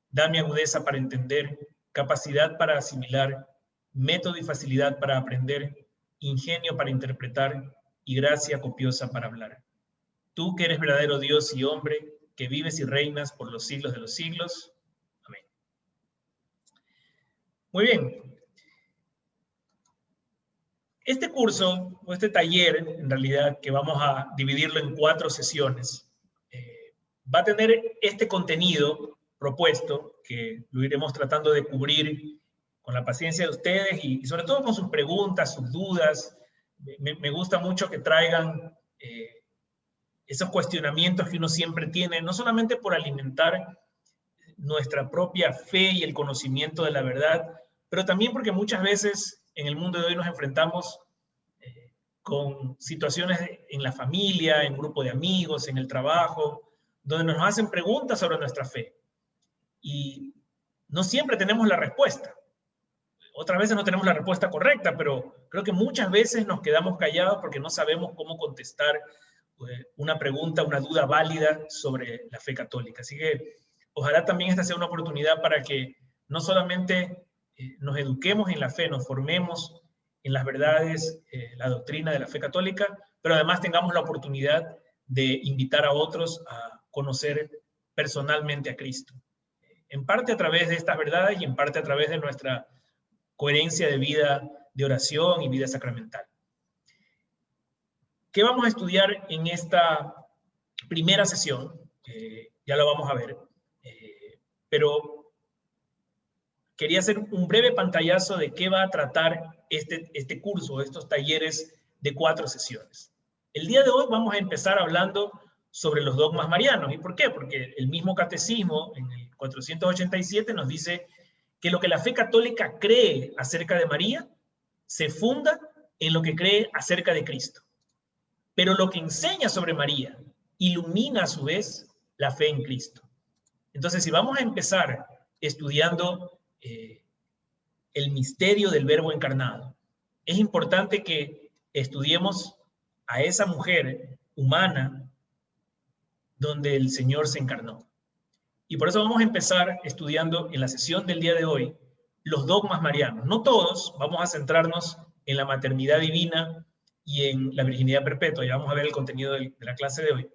Dame agudeza para entender, capacidad para asimilar, método y facilidad para aprender, ingenio para interpretar y gracia copiosa para hablar. Tú que eres verdadero Dios y hombre, que vives y reinas por los siglos de los siglos. Amén. Muy bien. Este curso, o este taller, en realidad, que vamos a dividirlo en 4 sesiones, va a tener este contenido propuesto, que lo iremos tratando de cubrir con la paciencia de ustedes y sobre todo con sus preguntas, sus dudas. Me gusta mucho que traigan esos cuestionamientos que uno siempre tiene, no solamente por alimentar nuestra propia fe y el conocimiento de la verdad, pero también porque muchas veces en el mundo de hoy nos enfrentamos con situaciones en la familia, en grupo de amigos, en el trabajo, donde nos hacen preguntas sobre nuestra fe. Y no siempre tenemos la respuesta. Otras veces no tenemos la respuesta correcta, pero creo que muchas veces nos quedamos callados porque no sabemos cómo contestar una pregunta, una duda válida sobre la fe católica. Así que ojalá también esta sea una oportunidad para que no solamente nos eduquemos en la fe, nos formemos en las verdades, la doctrina de la fe católica, pero además tengamos la oportunidad de invitar a otros a conocer personalmente a Cristo. En parte a través de estas verdades y en parte a través de nuestra coherencia de vida de oración y vida sacramental. ¿Qué vamos a estudiar en esta primera sesión? Ya lo vamos a ver. Pero quería hacer un breve pantallazo de qué va a tratar este curso, estos talleres de 4 sesiones. El día de hoy vamos a empezar hablando sobre los dogmas marianos. ¿Y por qué? Porque el mismo catecismo, en el 487, nos dice que lo que la fe católica cree acerca de María se funda en lo que cree acerca de Cristo. Pero lo que enseña sobre María ilumina a su vez la fe en Cristo. Entonces, si vamos a empezar estudiando el misterio del Verbo encarnado, es importante que estudiemos a esa mujer humana donde el Señor se encarnó. Y por eso vamos a empezar estudiando en la sesión del día de hoy los dogmas marianos. No todos, vamos a centrarnos en la maternidad divina y en la virginidad perpetua. Ya vamos a ver el contenido de la clase de hoy.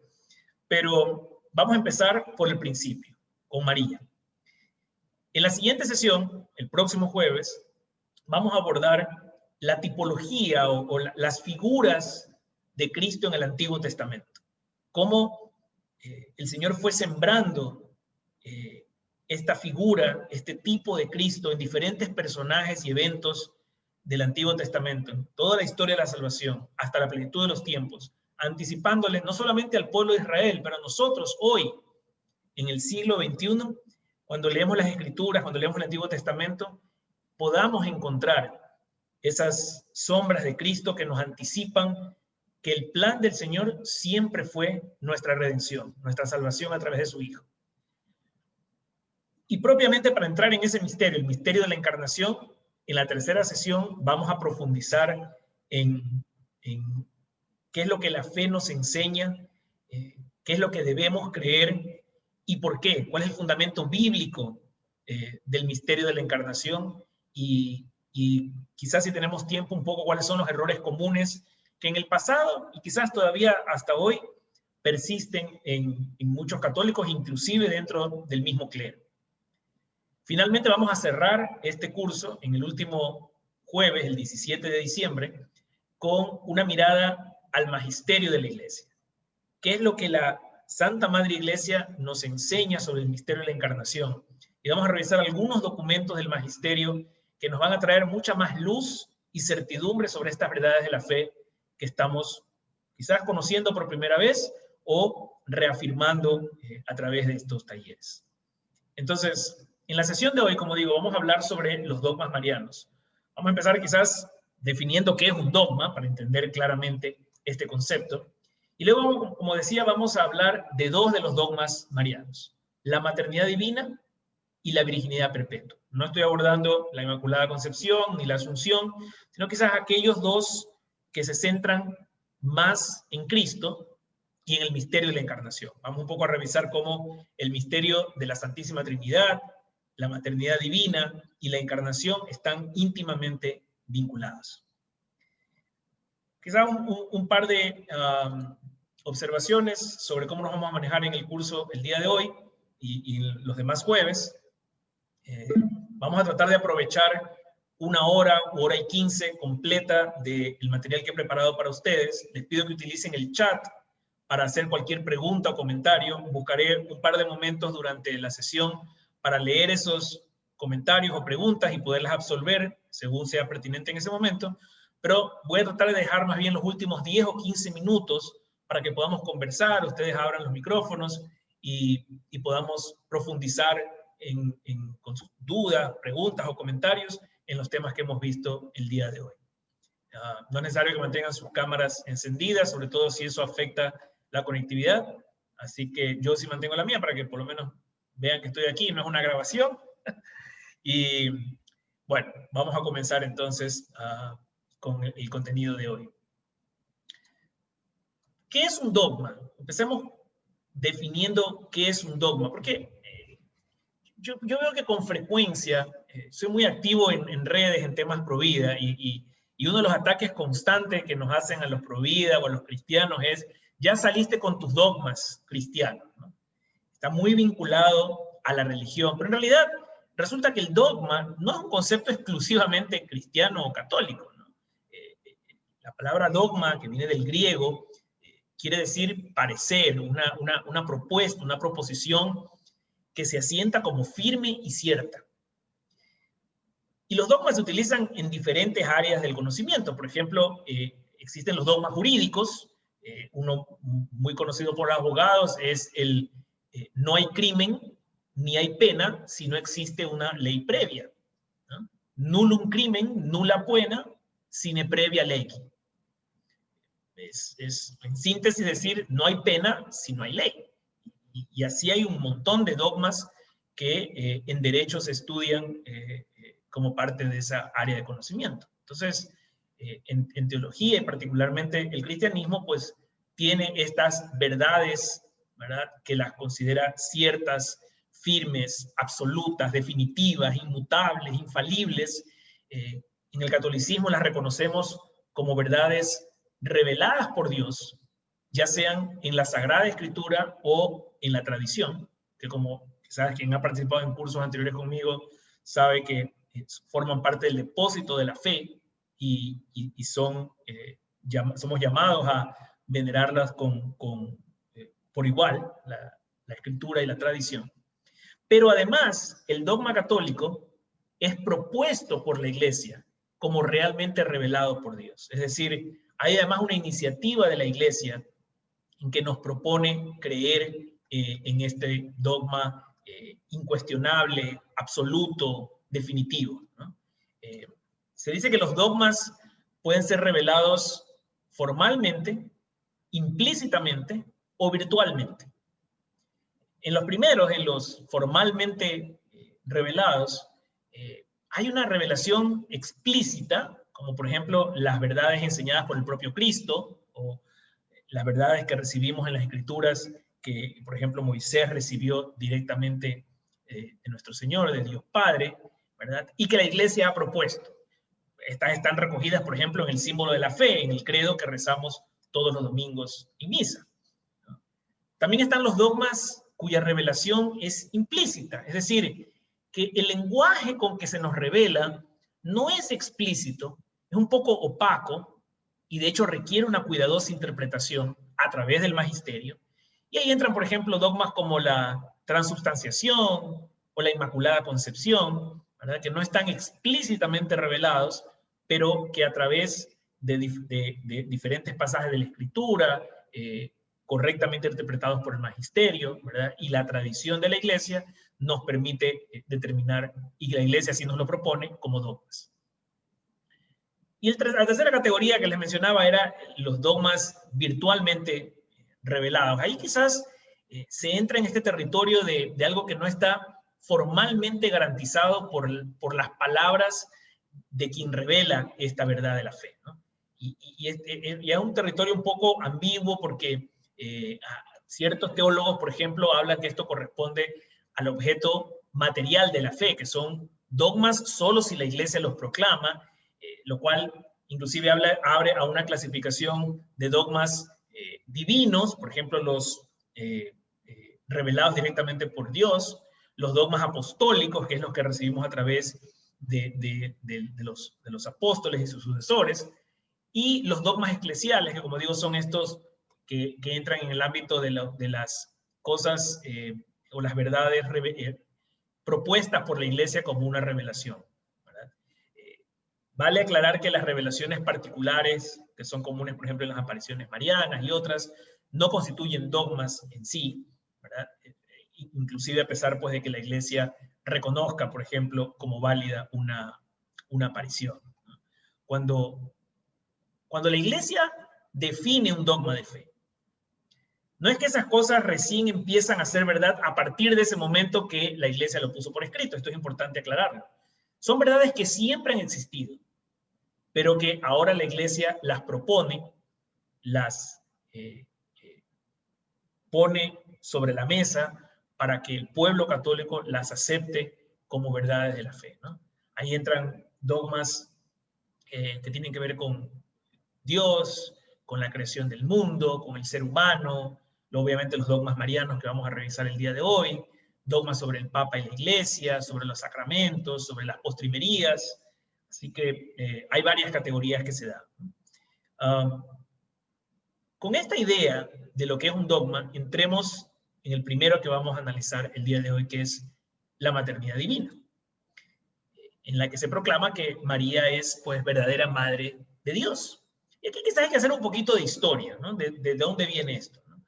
Pero vamos a empezar por el principio, con María. En la siguiente sesión, el próximo jueves, vamos a abordar la tipología o las figuras de Cristo en el Antiguo Testamento. Cómo el Señor fue sembrando esta figura, este tipo de Cristo en diferentes personajes y eventos del Antiguo Testamento, en toda la historia de la salvación, hasta la plenitud de los tiempos, anticipándole no solamente al pueblo de Israel, pero a nosotros hoy, en el siglo XXI, cuando leemos las Escrituras, cuando leemos el Antiguo Testamento, podamos encontrar esas sombras de Cristo que nos anticipan que el plan del Señor siempre fue nuestra redención, nuestra salvación a través de su Hijo. Y propiamente para entrar en ese misterio, el misterio de la encarnación, en la tercera sesión vamos a profundizar en qué es lo que la fe nos enseña, qué es lo que debemos creer y por qué, cuál es el fundamento bíblico del misterio de la encarnación y quizás si tenemos tiempo un poco cuáles son los errores comunes que en el pasado y quizás todavía hasta hoy persisten en muchos católicos, inclusive dentro del mismo clero. Finalmente vamos a cerrar este curso en el último jueves, el 17 de diciembre, con una mirada al magisterio de la Iglesia. ¿Qué es lo que la Santa Madre Iglesia nos enseña sobre el misterio de la encarnación? Y vamos a revisar algunos documentos del magisterio que nos van a traer mucha más luz y certidumbre sobre estas verdades de la fe que estamos quizás conociendo por primera vez o reafirmando a través de estos talleres. Entonces, en la sesión de hoy, como digo, vamos a hablar sobre los dogmas marianos. Vamos a empezar quizás definiendo qué es un dogma para entender claramente este concepto. Y luego, como decía, vamos a hablar de 2 de los dogmas marianos, la maternidad divina y la virginidad perpetua. No estoy abordando la Inmaculada Concepción ni la Asunción, sino quizás aquellos 2 que se centran más en Cristo y en el misterio de la encarnación. Vamos un poco a revisar cómo el misterio de la Santísima Trinidad, la maternidad divina y la encarnación están íntimamente vinculadas. Quizá un par de observaciones sobre cómo nos vamos a manejar en el curso el día de hoy y los demás jueves. Vamos a tratar de aprovechar 1 hora u hora y 15 completa del material que he preparado para ustedes. Les pido que utilicen el chat para hacer cualquier pregunta o comentario. Buscaré un par de momentos durante la sesión para leer esos comentarios o preguntas y poderlas absolver según sea pertinente en ese momento. Pero voy a tratar de dejar más bien los últimos 10 o 15 minutos para que podamos conversar, ustedes abran los micrófonos y podamos profundizar con sus dudas, preguntas o comentarios en los temas que hemos visto el día de hoy. No es necesario que mantengan sus cámaras encendidas, sobre todo si eso afecta la conectividad. Así que yo sí mantengo la mía para que por lo menos vean que estoy aquí, no es una grabación. Y bueno, vamos a comenzar entonces con el contenido de hoy. ¿Qué es un dogma? Empecemos definiendo qué es un dogma, porque yo veo que con frecuencia soy muy activo en redes, en temas pro vida, y uno de los ataques constantes que nos hacen a los pro vida o a los cristianos es: ya saliste con tus dogmas cristianos, ¿no? Está muy vinculado a la religión, pero en realidad resulta que el dogma no es un concepto exclusivamente cristiano o católico, ¿no? La palabra dogma, que viene del griego, quiere decir parecer, una propuesta, una proposición que se asienta como firme y cierta. Y los dogmas se utilizan en diferentes áreas del conocimiento. Por ejemplo, existen los dogmas jurídicos. Uno muy conocido por los abogados es el no hay crimen ni hay pena si no existe una ley previa, ¿no? Nullum crimen, nulla pena, sine previa legi. Es en síntesis decir, no hay pena si no hay ley. Y así hay un montón de dogmas que en derecho se estudian como parte de esa área de conocimiento. Entonces, en teología y particularmente el cristianismo, pues tiene estas verdades, ¿verdad?, que las considera ciertas, firmes, absolutas, definitivas, inmutables, infalibles. En el catolicismo las reconocemos como verdades reveladas por Dios, ya sean en la Sagrada Escritura o en la tradición, que como quizás quien ha participado en cursos anteriores conmigo sabe que forman parte del depósito de la fe y somos llamados a venerarlas por igual, la Escritura y la tradición. Pero además, el dogma católico es propuesto por la Iglesia como realmente revelado por Dios. Es decir, hay además una iniciativa de la Iglesia en que nos propone creer en este dogma incuestionable, absoluto, definitivo, ¿no? Se dice que los dogmas pueden ser revelados formalmente, implícitamente o virtualmente. En los primeros, en los formalmente revelados, hay una revelación explícita, como por ejemplo las verdades enseñadas por el propio Cristo, o las verdades que recibimos en las Escrituras, que por ejemplo Moisés recibió directamente de nuestro Señor, de Dios Padre, ¿verdad?, y que la Iglesia ha propuesto. Estas están recogidas, por ejemplo, en el símbolo de la fe, en el credo que rezamos todos los domingos en misa. También están los dogmas cuya revelación es implícita, es decir, que el lenguaje con que se nos revela no es explícito, es un poco opaco y de hecho requiere una cuidadosa interpretación a través del magisterio. Y ahí entran, por ejemplo, dogmas como la transubstanciación o la Inmaculada Concepción, ¿verdad?, que no están explícitamente revelados, pero que a través de diferentes pasajes de la Escritura, correctamente interpretados por el magisterio, ¿verdad?, y la tradición de la Iglesia, nos permite determinar, y la Iglesia así nos lo propone, como dogmas. Y la tercera categoría que les mencionaba era los dogmas virtualmente revelados. Ahí quizás se entra en este territorio de algo que no está formalmente garantizado por las palabras de quien revela esta verdad de la fe, ¿no? Y es un territorio un poco ambiguo porque ciertos teólogos, por ejemplo, hablan que esto corresponde al objeto material de la fe, que son dogmas solo si la Iglesia los proclama, lo cual inclusive abre a una clasificación de dogmas divinos, por ejemplo, los revelados directamente por Dios, los dogmas apostólicos, que es los que recibimos a través de los apóstoles y sus sucesores, y los dogmas eclesiales, que como digo son estos que entran en el ámbito de las cosas o las verdades propuestas por la Iglesia como una revelación, ¿verdad? Vale aclarar que las revelaciones particulares, que son comunes, por ejemplo, en las apariciones marianas y otras, no constituyen dogmas en sí, ¿verdad? Inclusive a pesar pues, de que la Iglesia reconozca, por ejemplo, como válida una aparición. Cuando la Iglesia define un dogma de fe, no es que esas cosas recién empiezan a ser verdad a partir de ese momento que la Iglesia lo puso por escrito. Esto es importante aclararlo. Son verdades que siempre han existido, pero que ahora la Iglesia las propone, las pone sobre la mesa para que el pueblo católico las acepte como verdades de la fe, ¿no? Ahí entran dogmas que tienen que ver con Dios, con la creación del mundo, con el ser humano, obviamente los dogmas marianos que vamos a revisar el día de hoy, dogmas sobre el Papa y la Iglesia, sobre los sacramentos, sobre las postrimerías. Así que hay varias categorías que se dan. Con esta idea de lo que es un dogma, entremos en el primero que vamos a analizar el día de hoy, que es la maternidad divina, en la que se proclama que María es, pues, verdadera madre de Dios. Y aquí quizás hay que hacer un poquito de historia, ¿no? De dónde viene esto, ¿no?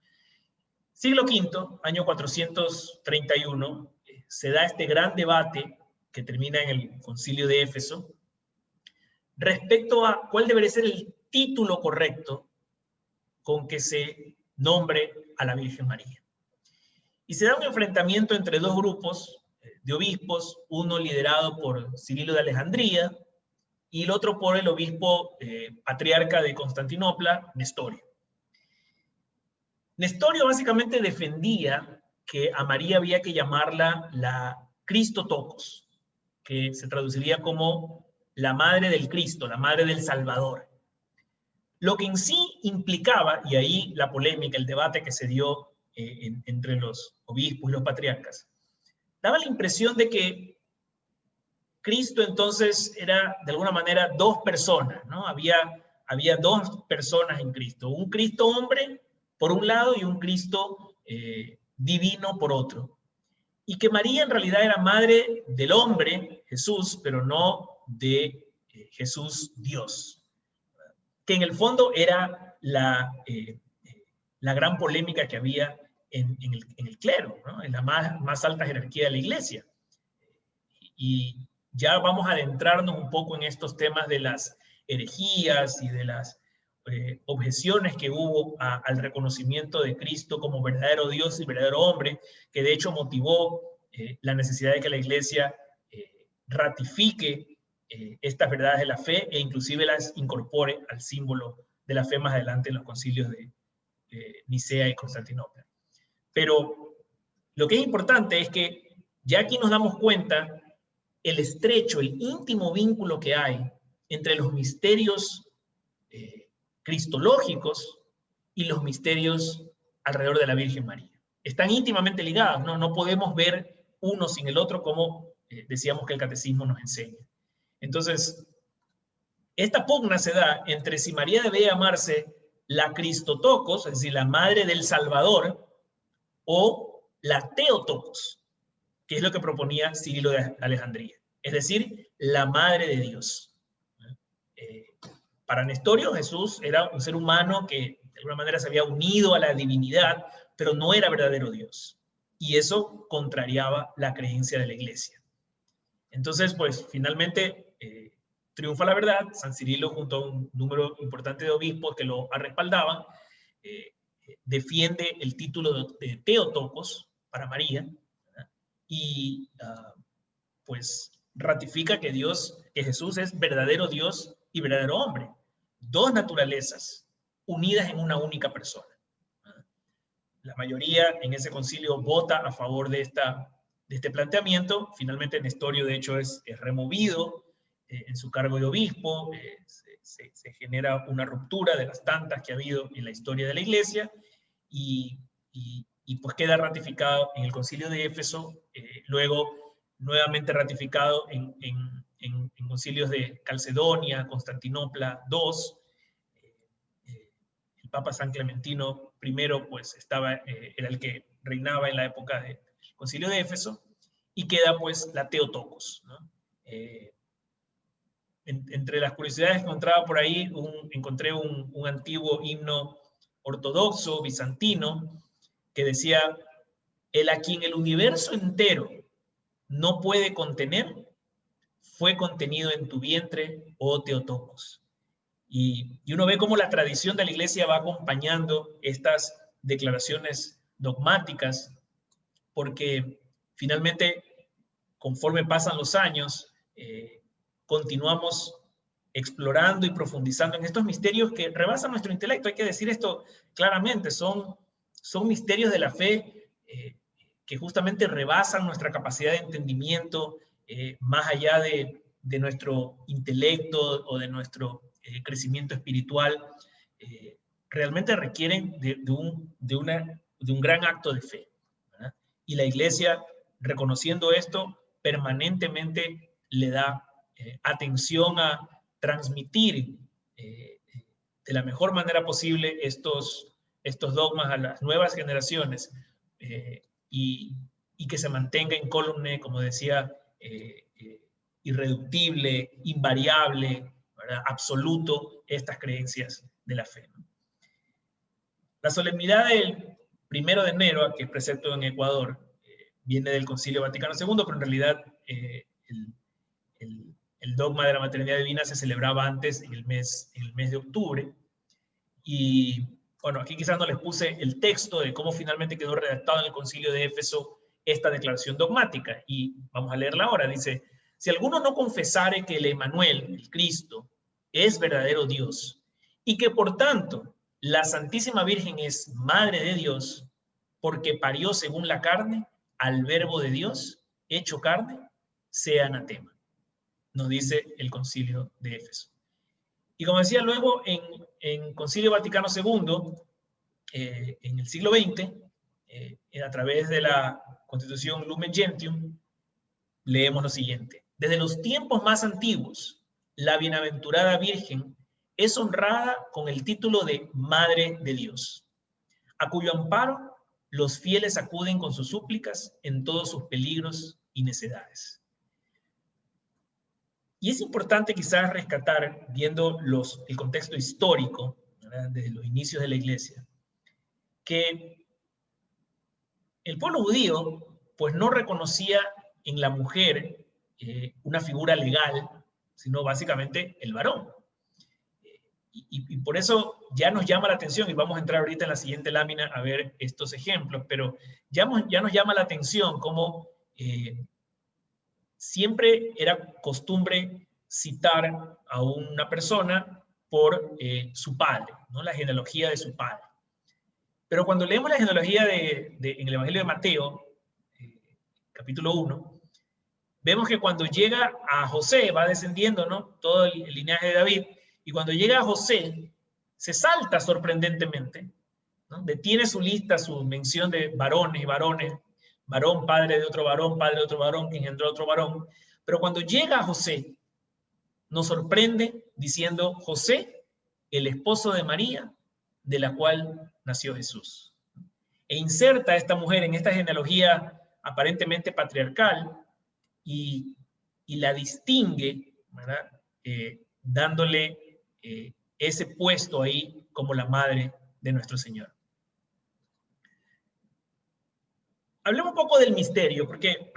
Siglo V, año 431, se da este gran debate que termina en el Concilio de Éfeso respecto a cuál debería ser el título correcto con que se nombre a la Virgen María. Y se da un enfrentamiento entre dos grupos de obispos, uno liderado por Cirilo de Alejandría y el otro por el obispo patriarca de Constantinopla, Nestorio. Nestorio básicamente defendía que a María había que llamarla la Christotokos, que se traduciría como la madre del Cristo, la madre del Salvador. Lo que en sí implicaba, y ahí la polémica, el debate que se dio entre los obispos y los patriarcas, daba la impresión de que Cristo entonces era de alguna manera dos personas, ¿no? Había dos personas en Cristo, un Cristo hombre por un lado y un Cristo divino por otro. Y que María en realidad era madre del hombre, Jesús, pero no de Jesús Dios. Que en el fondo era la gran polémica que había en el clero, ¿no? En la más alta jerarquía de la Iglesia. Y ya vamos a adentrarnos un poco en estos temas de las herejías y de las objeciones que hubo al reconocimiento de Cristo como verdadero Dios y verdadero hombre, que de hecho motivó la necesidad de que la Iglesia ratifique estas verdades de la fe e inclusive las incorpore al símbolo de la fe más adelante en los concilios de Nicea y Constantinopla. Pero lo que es importante es que ya aquí nos damos cuenta el estrecho, el íntimo vínculo que hay entre los misterios cristológicos y los misterios alrededor de la Virgen María. Están íntimamente ligados, ¿no? No podemos ver uno sin el otro como decíamos que el catecismo nos enseña. Entonces, esta pugna se da entre si María debe llamarse la Christotokos, es decir, la madre del Salvador, o la Theotokos, que es lo que proponía Cirilo de Alejandría, es decir, la madre de Dios. Para Nestorio, Jesús era un ser humano que de alguna manera se había unido a la divinidad, pero no era verdadero Dios. Y eso contrariaba la creencia de la Iglesia. Entonces, pues, finalmente triunfa la verdad. San Cirilo, junto a un número importante de obispos que lo respaldaban, defiende el título de Theotokos para María, ¿verdad? Y pues ratifica que Jesús es verdadero Dios y verdadero hombre. Dos naturalezas unidas en una única persona. La mayoría en ese concilio vota a favor de este planteamiento. Finalmente Nestorio, de hecho, es removido en su cargo de obispo. Se genera una ruptura de las tantas que ha habido en la historia de la Iglesia, y pues queda ratificado en el Concilio de Éfeso, luego nuevamente ratificado en concilios de Calcedonia, Constantinopla II. El Papa San Clementino I, pues era el que reinaba en la época del Concilio de Éfeso, y queda pues la Theotokos, ¿no? Entre las curiosidades que encontraba por ahí, encontré un antiguo himno ortodoxo bizantino que decía: el a quien el universo entero no puede contener, fue contenido en tu vientre, oh Theotokos. Y uno ve cómo la tradición de la Iglesia va acompañando estas declaraciones dogmáticas, porque finalmente, conforme pasan los años, continuamos explorando y profundizando en estos misterios que rebasan nuestro intelecto. Hay que decir esto claramente: son misterios de la fe que justamente rebasan nuestra capacidad de entendimiento, más allá de nuestro intelecto o de nuestro crecimiento espiritual. Realmente requieren de un gran acto de fe, ¿verdad? Y la Iglesia, reconociendo esto, permanentemente le da atención a transmitir de la mejor manera posible estos dogmas a las nuevas generaciones, y que se mantenga incólume, como decía, irreductible, invariable, ¿verdad?, absoluto, estas creencias de la fe, ¿no? La solemnidad del 1 de enero, que es precepto en Ecuador, viene del Concilio Vaticano II, pero en realidad el dogma de la maternidad divina se celebraba antes, en el mes de octubre. Y bueno, aquí quizás no les puse el texto de cómo finalmente quedó redactado en el Concilio de Éfeso esta declaración dogmática, y vamos a leerla ahora. Dice: si alguno no confesare que el Emmanuel, el Cristo, es verdadero Dios, y que por tanto la Santísima Virgen es Madre de Dios, porque parió según la carne al Verbo de Dios, hecho carne, sea anatema. Nos dice el Concilio de Éfeso. Y como decía, luego en Concilio Vaticano II, en el siglo XX, a través de la Constitución Lumen Gentium, leemos lo siguiente: desde los tiempos más antiguos, la bienaventurada Virgen es honrada con el título de Madre de Dios, a cuyo amparo los fieles acuden con sus súplicas en todos sus peligros y necedades. Y es importante quizás rescatar, viendo el contexto histórico, ¿verdad?, desde los inicios de la Iglesia, que el pueblo judío pues no reconocía en la mujer una figura legal, sino básicamente el varón. Y por eso ya nos llama la atención, y vamos a entrar ahorita en la siguiente lámina a ver estos ejemplos, pero ya nos llama la atención cómo siempre era costumbre citar a una persona por su padre, ¿no?, la genealogía de su padre. Pero cuando leemos la genealogía en el Evangelio de Mateo, capítulo 1, vemos que cuando llega a José, va descendiendo, ¿no?, todo el linaje de David, y cuando llega a José, se salta sorprendentemente, ¿no?, detiene su lista, su mención de varones y varones, varón, padre de otro varón, padre de otro varón, que engendró otro varón. Pero cuando llega a José, nos sorprende diciendo: José, el esposo de María, de la cual nació Jesús. E inserta a esta mujer en esta genealogía aparentemente patriarcal, y la distingue, ¿verdad?, dándole ese puesto ahí como la madre de nuestro Señor. Hablemos un poco del misterio, porque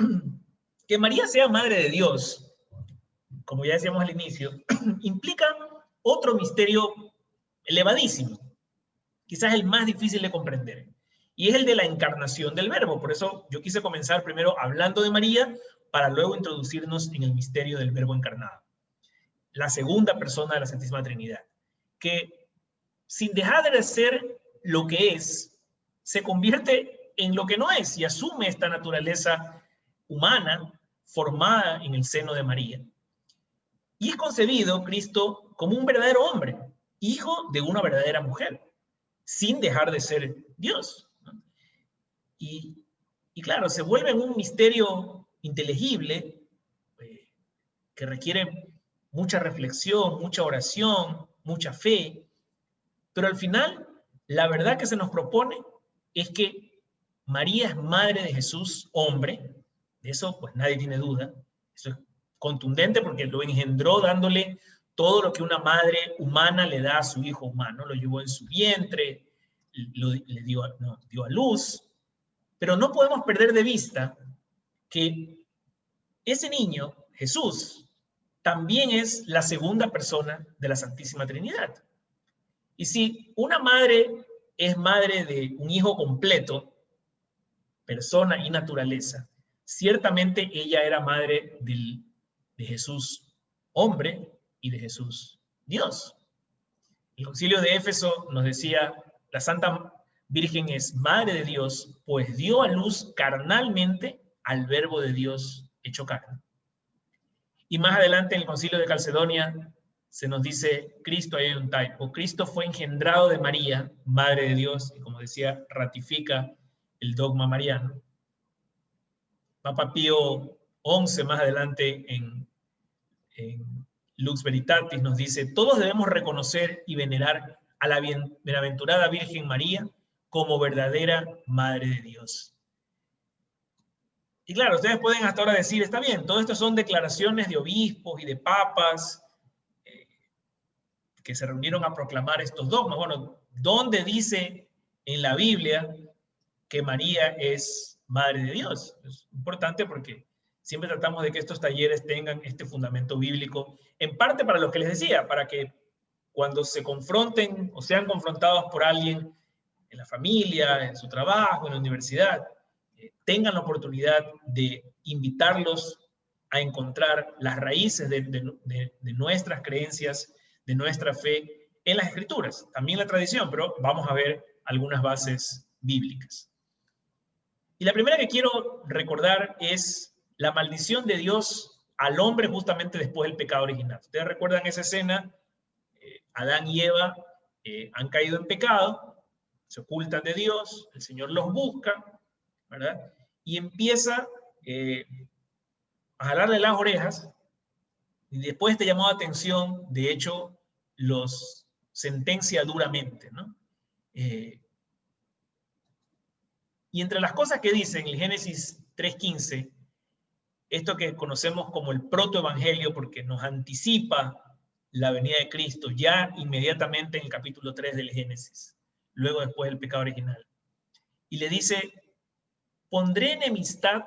que María sea madre de Dios, como ya decíamos al inicio, implica otro misterio elevadísimo, quizás el más difícil de comprender, y es el de la encarnación del Verbo. Por eso yo quise comenzar primero hablando de María, para luego introducirnos en el misterio del Verbo encarnado, la segunda persona de la Santísima Trinidad, que sin dejar de ser lo que es, se convierte en lo que no es, y asume esta naturaleza humana formada en el seno de María. Y es concebido Cristo como un verdadero hombre, hijo de una verdadera mujer, sin dejar de ser Dios. Y claro, se vuelve un misterio inteligible que requiere mucha reflexión, mucha oración, mucha fe, pero al final la verdad que se nos propone es que María es madre de Jesús, hombre, de eso pues nadie tiene duda, eso es contundente porque lo engendró dándole todo lo que una madre humana le da a su hijo humano, lo llevó en su vientre, le dio a luz, pero no podemos perder de vista que ese niño, Jesús, también es la segunda persona de la Santísima Trinidad. Y si una madre es madre de un hijo completo, persona y naturaleza, ciertamente ella era madre de Jesús hombre y de Jesús Dios. El Concilio de Éfeso nos decía, la Santa Virgen es madre de Dios, pues dio a luz carnalmente al Verbo de Dios hecho carne. Y más adelante en el Concilio de Calcedonia se nos dice, Cristo, ahí hay un typo, Cristo fue engendrado de María, madre de Dios, y como decía, ratifica el dogma mariano. Papa Pío XI más adelante en Lux Veritatis nos dice, todos debemos reconocer y venerar a la bienaventurada Virgen María como verdadera Madre de Dios. Y claro, ustedes pueden hasta ahora decir, está bien, todo esto son declaraciones de obispos y de papas que se reunieron a proclamar estos dogmas. Bueno, ¿dónde dice en la Biblia que María es Madre de Dios? Es importante porque siempre tratamos de que estos talleres tengan este fundamento bíblico, en parte para lo que les decía, para que cuando se confronten o sean confrontados por alguien en la familia, en su trabajo, en la universidad, tengan la oportunidad de invitarlos a encontrar las raíces de nuestras creencias, de nuestra fe en las Escrituras, también la tradición, pero vamos a ver algunas bases bíblicas. Y la primera que quiero recordar es la maldición de Dios al hombre justamente después del pecado original. Ustedes recuerdan esa escena, Adán y Eva han caído en pecado, se ocultan de Dios, el Señor los busca, ¿verdad? Y empieza a jalarle las orejas, y después de este llamado de atención, de hecho, los sentencia duramente, ¿no? Y entre las cosas que dice en el Génesis 3:15, esto que conocemos como el protoevangelio, porque nos anticipa la venida de Cristo ya inmediatamente en el capítulo 3 del Génesis, luego después del pecado original. Y le dice, pondré enemistad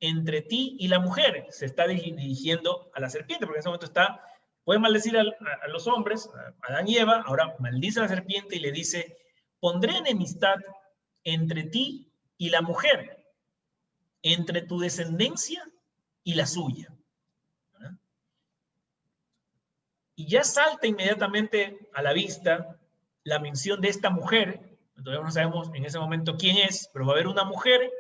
entre ti y la mujer. Se está dirigiendo a la serpiente, porque en ese momento puede maldecir a los hombres, a Adán y Eva, ahora maldice a la serpiente y le dice, pondré enemistad entre ti y la mujer, entre tu descendencia y la suya. ¿Verdad? Y ya salta inmediatamente a la vista la mención de esta mujer, todavía no sabemos en ese momento quién es, pero va a haber una mujer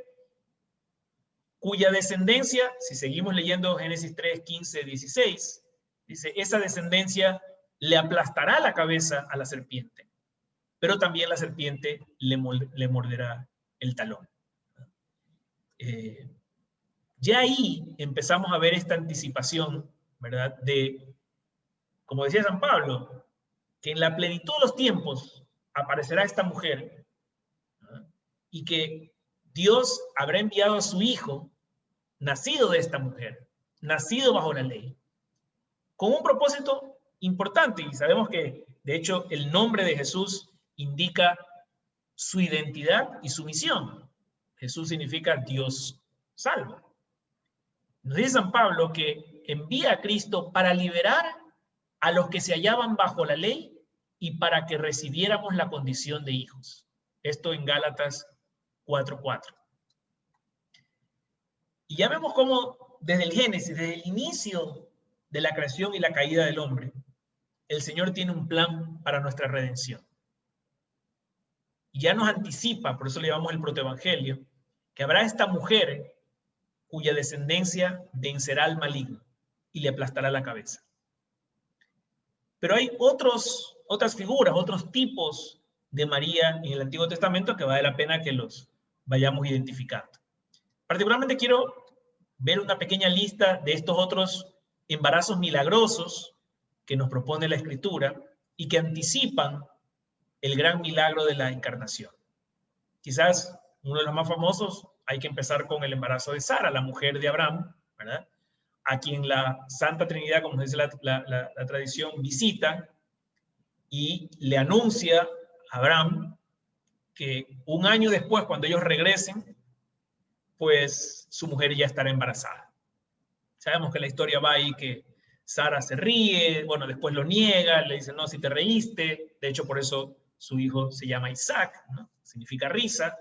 cuya descendencia, si seguimos leyendo Génesis 3, 15, 16, dice, esa descendencia le aplastará la cabeza a la serpiente, pero también la serpiente le morderá el talón. Ya ahí empezamos a ver esta anticipación, ¿verdad? De, como decía San Pablo, que en la plenitud de los tiempos aparecerá esta mujer, ¿verdad? Y que Dios habrá enviado a su Hijo, nacido de esta mujer, nacido bajo la ley, con un propósito importante. Y sabemos que, de hecho, el nombre de Jesús indica su identidad y su misión. Jesús significa Dios salva. Nos dice San Pablo que envía a Cristo para liberar a los que se hallaban bajo la ley y para que recibiéramos la condición de hijos. Esto en Gálatas 4:4. Y ya vemos cómo desde el Génesis, desde el inicio de la creación y la caída del hombre, el Señor tiene un plan para nuestra redención. Y ya nos anticipa, por eso le llamamos el protoevangelio, que habrá esta mujer cuya descendencia vencerá al maligno y le aplastará la cabeza. Pero hay otras figuras, otros tipos de María en el Antiguo Testamento que vale la pena que los vayamos identificando. Particularmente quiero ver una pequeña lista de estos otros embarazos milagrosos que nos propone la Escritura y que anticipan el gran milagro de la encarnación. Quizás uno de los más famosos, hay que empezar con el embarazo de Sara, la mujer de Abraham, ¿verdad? A quien la Santa Trinidad, como dice la tradición, visita y le anuncia a Abraham que un año después, cuando ellos regresen, pues su mujer ya estará embarazada. Sabemos que la historia va ahí que Sara se ríe, bueno, después lo niega, le dice, no, si te reíste. De hecho, por eso su hijo se llama Isaac, ¿no? Significa risa.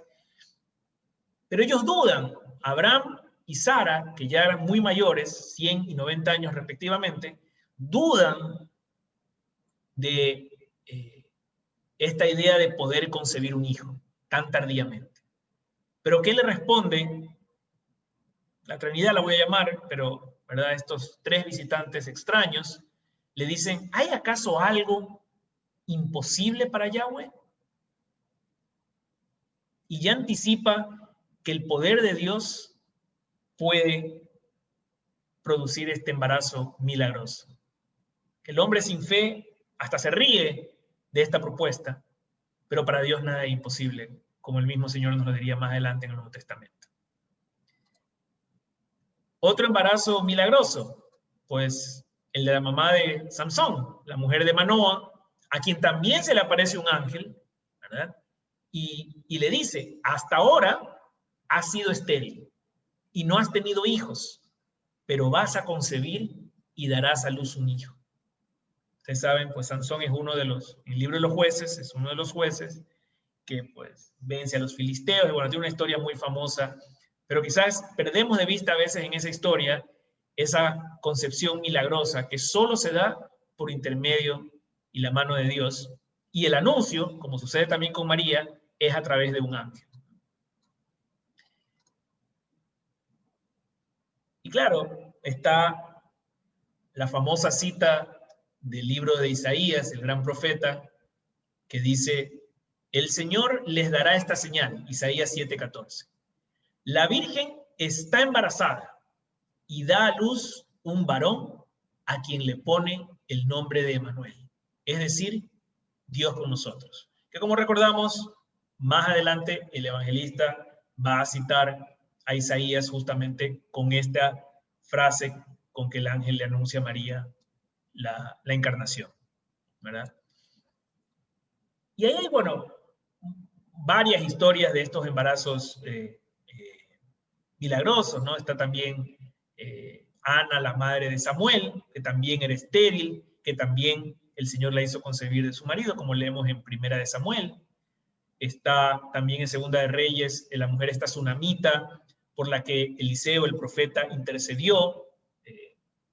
Pero ellos dudan. Abraham y Sara, que ya eran muy mayores, 100 y 90 años respectivamente, dudan de esta idea de poder concebir un hijo tan tardíamente. Pero ¿qué le responde? La Trinidad la voy a llamar, pero ¿verdad? Estos tres visitantes extraños le dicen, ¿hay acaso algo imposible para Yahweh? Y ya anticipa que el poder de Dios puede producir este embarazo milagroso. El hombre sin fe hasta se ríe de esta propuesta, pero para Dios nada es imposible, como el mismo Señor nos lo diría más adelante en el Nuevo Testamento. Otro embarazo milagroso, pues el de la mamá de Samsón, la mujer de Manoa, a quien también se le aparece un ángel, ¿verdad? Y le dice, hasta ahora has sido estéril y no has tenido hijos, pero vas a concebir y darás a luz un hijo. Ustedes saben, pues Sansón es uno de los, en el libro de los jueces, es uno de los jueces que pues vence a los filisteos, y bueno, tiene una historia muy famosa, pero quizás perdemos de vista a veces en esa historia esa concepción milagrosa que solo se da por intermedio y la mano de Dios, y el anuncio, como sucede también con María, es a través de un ángel. Y claro, está la famosa cita del libro de Isaías, el gran profeta, que dice, el Señor les dará esta señal, Isaías 7:14. La Virgen está embarazada y da a luz un varón a quien le pone el nombre de Emmanuel, es decir, Dios con nosotros. Que como recordamos, más adelante el evangelista va a citar a Isaías justamente con esta frase con que el ángel le anuncia a María la encarnación, ¿verdad? Y ahí hay, bueno, varias historias de estos embarazos milagrosos, ¿no? Está también Ana, la madre de Samuel, que también era estéril, que también el Señor la hizo concebir de su marido, como leemos en Primera de Samuel. Está también en Segunda de Reyes, la mujer esta sunamita, por la que Eliseo, el profeta, intercedió.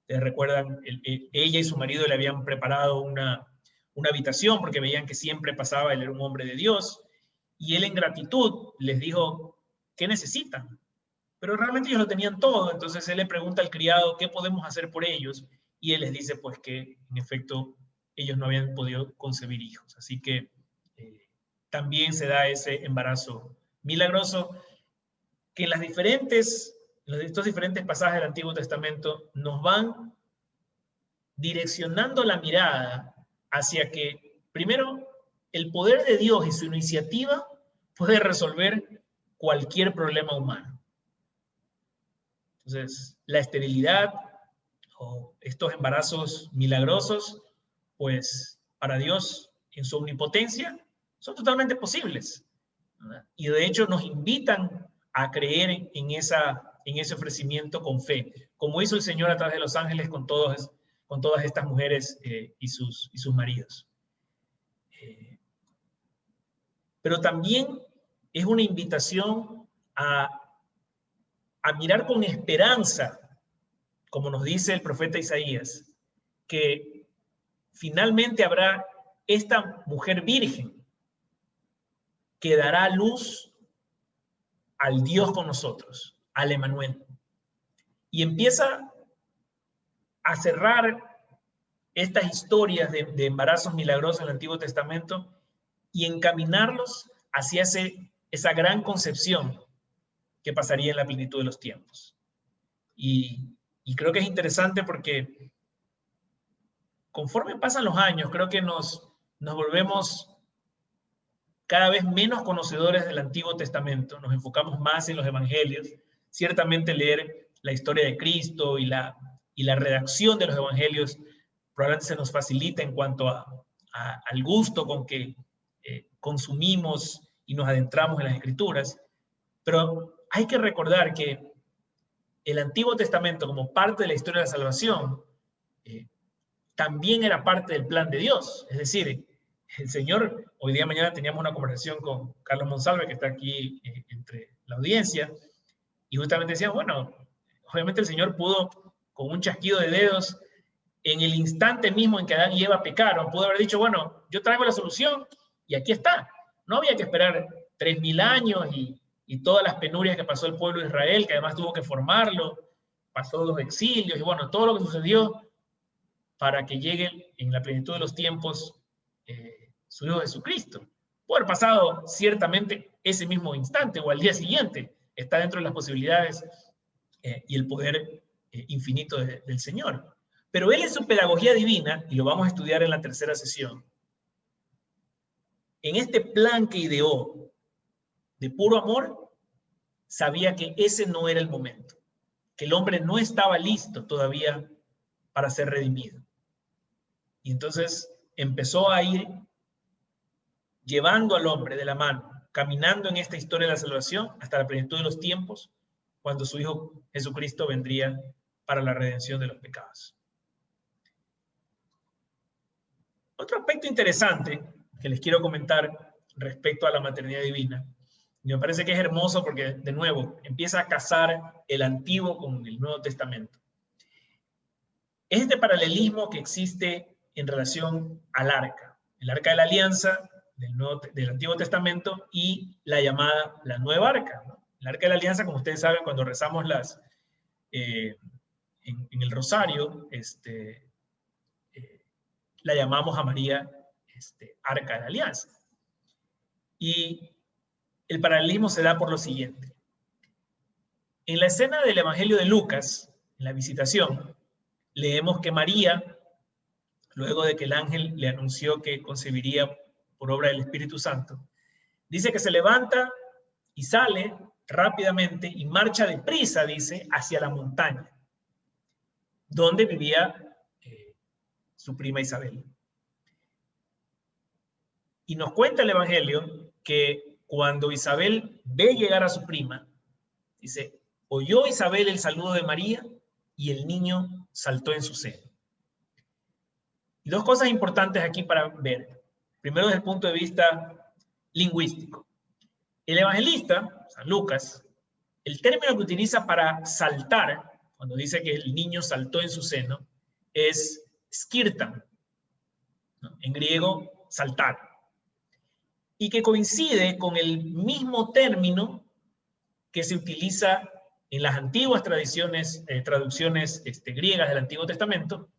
¿Te recuerdan? Ella y su marido le habían preparado una habitación porque veían que siempre pasaba, él era un hombre de Dios, y él en gratitud les dijo, ¿qué necesitan? Pero realmente ellos lo tenían todo, entonces él le pregunta al criado, ¿qué podemos hacer por ellos? Y él les dice, pues que en efecto ellos no habían podido concebir hijos. Así que también se da ese embarazo milagroso que en estos diferentes pasajes del Antiguo Testamento nos van direccionando la mirada hacia que, primero, el poder de Dios y su iniciativa puede resolver cualquier problema humano. Entonces, la esterilidad o estos embarazos milagrosos, pues para Dios, en su omnipotencia, son totalmente posibles, ¿verdad? Y de hecho nos invitan a creer en ese ofrecimiento con fe, como hizo el Señor a través de los ángeles con todas estas mujeres y sus maridos. Pero también es una invitación a mirar con esperanza, como nos dice el profeta Isaías, que finalmente habrá esta mujer virgen que dará luz al Dios con nosotros, al Emmanuel. y empieza a cerrar estas historias de embarazos milagrosos en el Antiguo Testamento y encaminarlos hacia esa gran concepción que pasaría en la plenitud de los tiempos. Y creo que es interesante porque conforme pasan los años, creo que nos volvemos cada vez menos conocedores del Antiguo Testamento, nos enfocamos más en los evangelios. Ciertamente leer la historia de Cristo y la redacción de los evangelios probablemente se nos facilita en cuanto al gusto con que consumimos y nos adentramos en las Escrituras, pero hay que recordar que el Antiguo Testamento, como parte de la historia de la salvación, también era parte del plan de Dios. Es decir, el Señor, hoy día mañana teníamos una conversación con Carlos Monsalve, que está aquí entre la audiencia, y justamente decíamos, bueno, obviamente el Señor pudo, con un chasquido de dedos, en el instante mismo en que Adán y Eva pecaron, pudo haber dicho, bueno, yo traigo la solución y aquí está. No había que esperar 3000 años y todas las penurias que pasó el pueblo de Israel, que además tuvo que formarlo, pasó los exilios y bueno, todo lo que sucedió para que llegue en la plenitud de los tiempos su Hijo Jesucristo. Puede haber pasado ciertamente ese mismo instante o al día siguiente, está dentro de las posibilidades y el poder infinito del Señor. Pero Él en su pedagogía divina, y lo vamos a estudiar en la tercera sesión, en este plan que ideó de puro amor, sabía que ese no era el momento, que el hombre no estaba listo todavía para ser redimido. Y entonces empezó a ir llevando al hombre de la mano, caminando en esta historia de la salvación hasta la plenitud de los tiempos, cuando su Hijo Jesucristo vendría para la redención de los pecados. Otro aspecto interesante que les quiero comentar respecto a la maternidad divina, y me parece que es hermoso porque, de nuevo, empieza a casar el Antiguo con el Nuevo Testamento. Es este paralelismo que existe en relación al arca, el arca de la alianza del Antiguo Testamento y la llamada la nueva arca, ¿no? El arca de la alianza, como ustedes saben, cuando rezamos en el rosario, la llamamos a María arca de la alianza. Y el paralelismo se da por lo siguiente. En la escena del Evangelio de Lucas, en la visitación, leemos que María, luego de que el ángel le anunció que concebiría por obra del Espíritu Santo, dice que se levanta y sale rápidamente y marcha deprisa, dice, hacia la montaña, donde vivía su prima Isabel. Y nos cuenta el Evangelio que cuando Isabel ve llegar a su prima, dice, oyó Isabel el saludo de María y el niño saltó en su seno. Y dos cosas importantes aquí para ver. Primero, desde el punto de vista lingüístico. El evangelista, San Lucas, el término que utiliza para saltar, cuando dice que el niño saltó en su seno, es skirtan, ¿no? En griego, saltar. Y que coincide con el mismo término que se utiliza en las antiguas traducciones griegas del Antiguo Testamento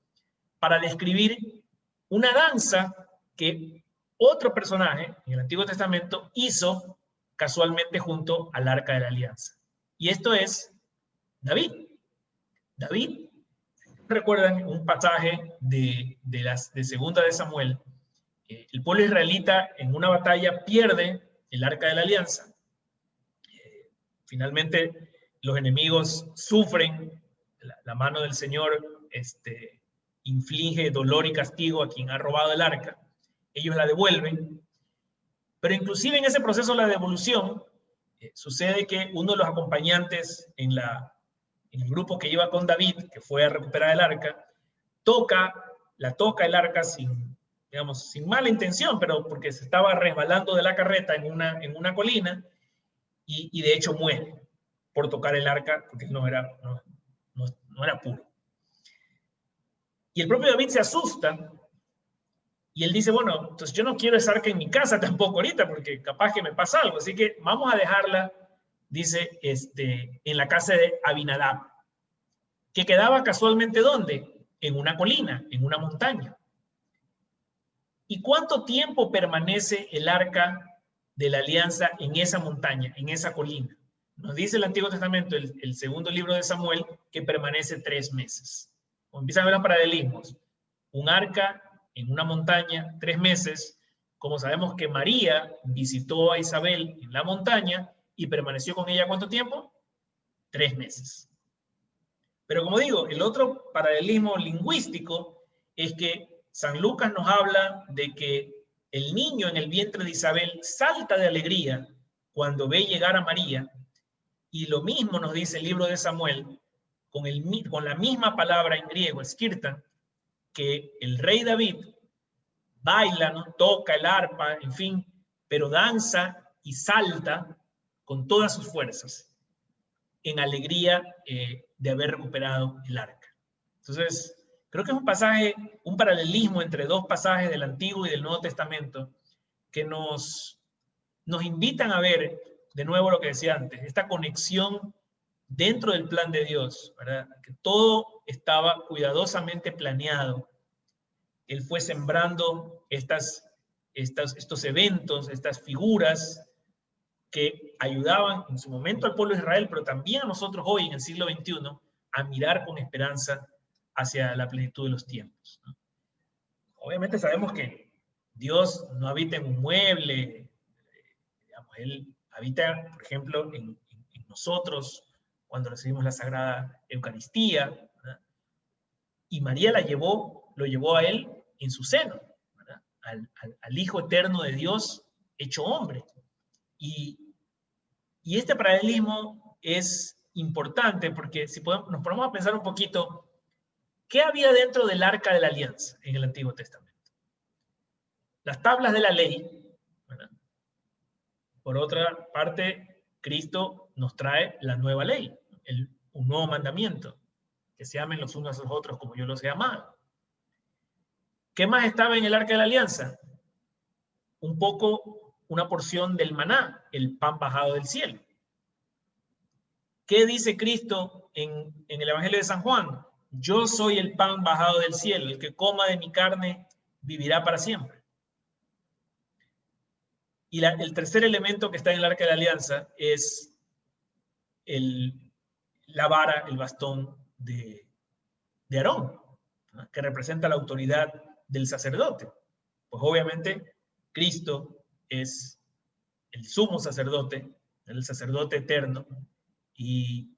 para describir una danza que otro personaje en el Antiguo Testamento hizo casualmente junto al Arca de la Alianza. Y esto es David. David, ¿recuerdan un pasaje de Segunda de Samuel? El pueblo israelita en una batalla pierde el Arca de la Alianza. Finalmente los enemigos sufren, la mano del Señor inflige dolor y castigo a quien ha robado el arca. Ellos la devuelven, pero inclusive en ese proceso de la devolución sucede que uno de los acompañantes en el grupo que iba con David, que fue a recuperar el arca, la toca el arca sin mala intención, pero porque se estaba resbalando de la carreta en una colina y de hecho muere por tocar el arca porque no era puro. Y el propio David se asusta y él dice, bueno, entonces yo no quiero esa arca en mi casa tampoco ahorita porque capaz que me pasa algo, así que vamos a dejarla, dice, en la casa de Abinadab. que quedaba casualmente ¿dónde? En una colina, en una montaña. ¿Y cuánto tiempo permanece el arca de la alianza en esa montaña, en esa colina? Nos dice el Antiguo Testamento, el segundo libro de Samuel, que permanece 3 meses. Como empiezan a ver los paralelismos. Un arca en una montaña, 3 meses. Como sabemos que María visitó a Isabel en la montaña y permaneció con ella ¿cuánto tiempo? 3 meses. Pero como digo, el otro paralelismo lingüístico es que San Lucas nos habla de que el niño en el vientre de Isabel salta de alegría cuando ve llegar a María, y lo mismo nos dice el libro de Samuel con la misma palabra en griego, skirtan, que el rey David baila, ¿no? Toca el arpa, en fin, pero danza y salta con todas sus fuerzas en alegría de haber recuperado el arca. Entonces, creo que es un pasaje, un paralelismo entre 2 pasajes del Antiguo y del Nuevo Testamento que nos invitan a ver de nuevo lo que decía antes, esta conexión dentro del plan de Dios, ¿verdad? Que todo estaba cuidadosamente planeado. Él fue sembrando estos eventos, estas figuras que ayudaban en su momento al pueblo de Israel, pero también a nosotros hoy en el siglo XXI a mirar con esperanza hacia la plenitud de los tiempos, ¿no? Obviamente sabemos que Dios no habita en un mueble, digamos, Él habita, por ejemplo, en nosotros cuando recibimos la Sagrada Eucaristía, ¿verdad? Y María lo llevó a Él en su seno, ¿verdad? Al Hijo eterno de Dios hecho hombre. Y este paralelismo es importante porque si nos ponemos a pensar un poquito, ¿qué había dentro del arca de la alianza en el Antiguo Testamento? Las tablas de la ley, ¿verdad? Por otra parte, Cristo nos trae la nueva ley, un nuevo mandamiento, que se amen los unos a los otros como yo los he amado. ¿Qué más estaba en el arca de la alianza? Un poco, una porción del maná, el pan bajado del cielo. ¿Qué dice Cristo en el Evangelio de San Juan? Yo soy el pan bajado del cielo, el que coma de mi carne vivirá para siempre. Y el tercer elemento que está en el arca de la alianza es la vara, el bastón de Aarón, ¿no? Que representa la autoridad del sacerdote. Pues obviamente Cristo es el sumo sacerdote, el sacerdote eterno, y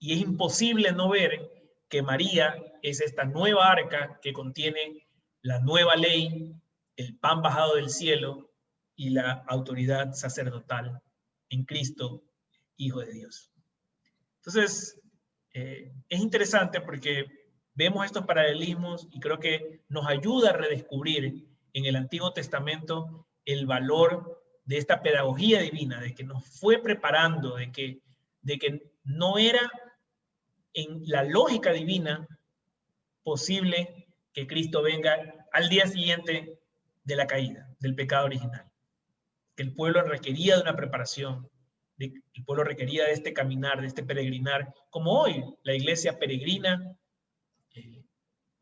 es imposible no ver que María es esta nueva arca que contiene la nueva ley, el pan bajado del cielo y la autoridad sacerdotal en Cristo, Hijo de Dios. Entonces, es interesante porque vemos estos paralelismos y creo que nos ayuda a redescubrir en el Antiguo Testamento el valor de esta pedagogía divina, de que nos fue preparando, de que no era en la lógica divina posible que Cristo venga al día siguiente de la caída, del pecado original. Que el pueblo requería de una preparación, el pueblo requería de este caminar, de este peregrinar, como hoy la iglesia peregrina,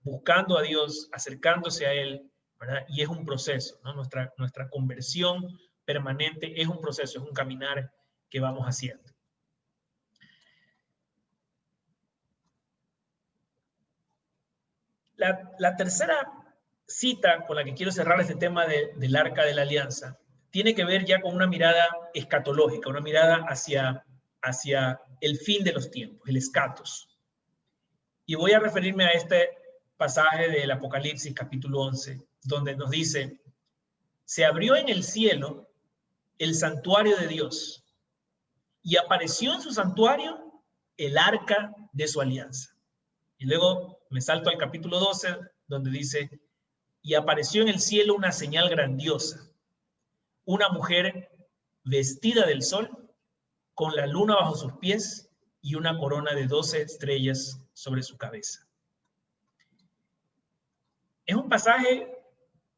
buscando a Dios, acercándose a Él, ¿verdad? Y es un proceso, ¿no? Nuestra conversión permanente es un proceso, es un caminar que vamos haciendo. La tercera cita con la que quiero cerrar este tema del Arca de la Alianza tiene que ver ya con una mirada escatológica, una mirada hacia el fin de los tiempos, el escatos. Y voy a referirme a este pasaje del Apocalipsis capítulo 11, donde nos dice, se abrió en el cielo el santuario de Dios y apareció en su santuario el arca de su alianza. Y luego me salto al capítulo 12, donde dice, y apareció en el cielo una señal grandiosa, una mujer vestida del sol, con la luna bajo sus pies y una corona de 12 estrellas sobre su cabeza. Es un pasaje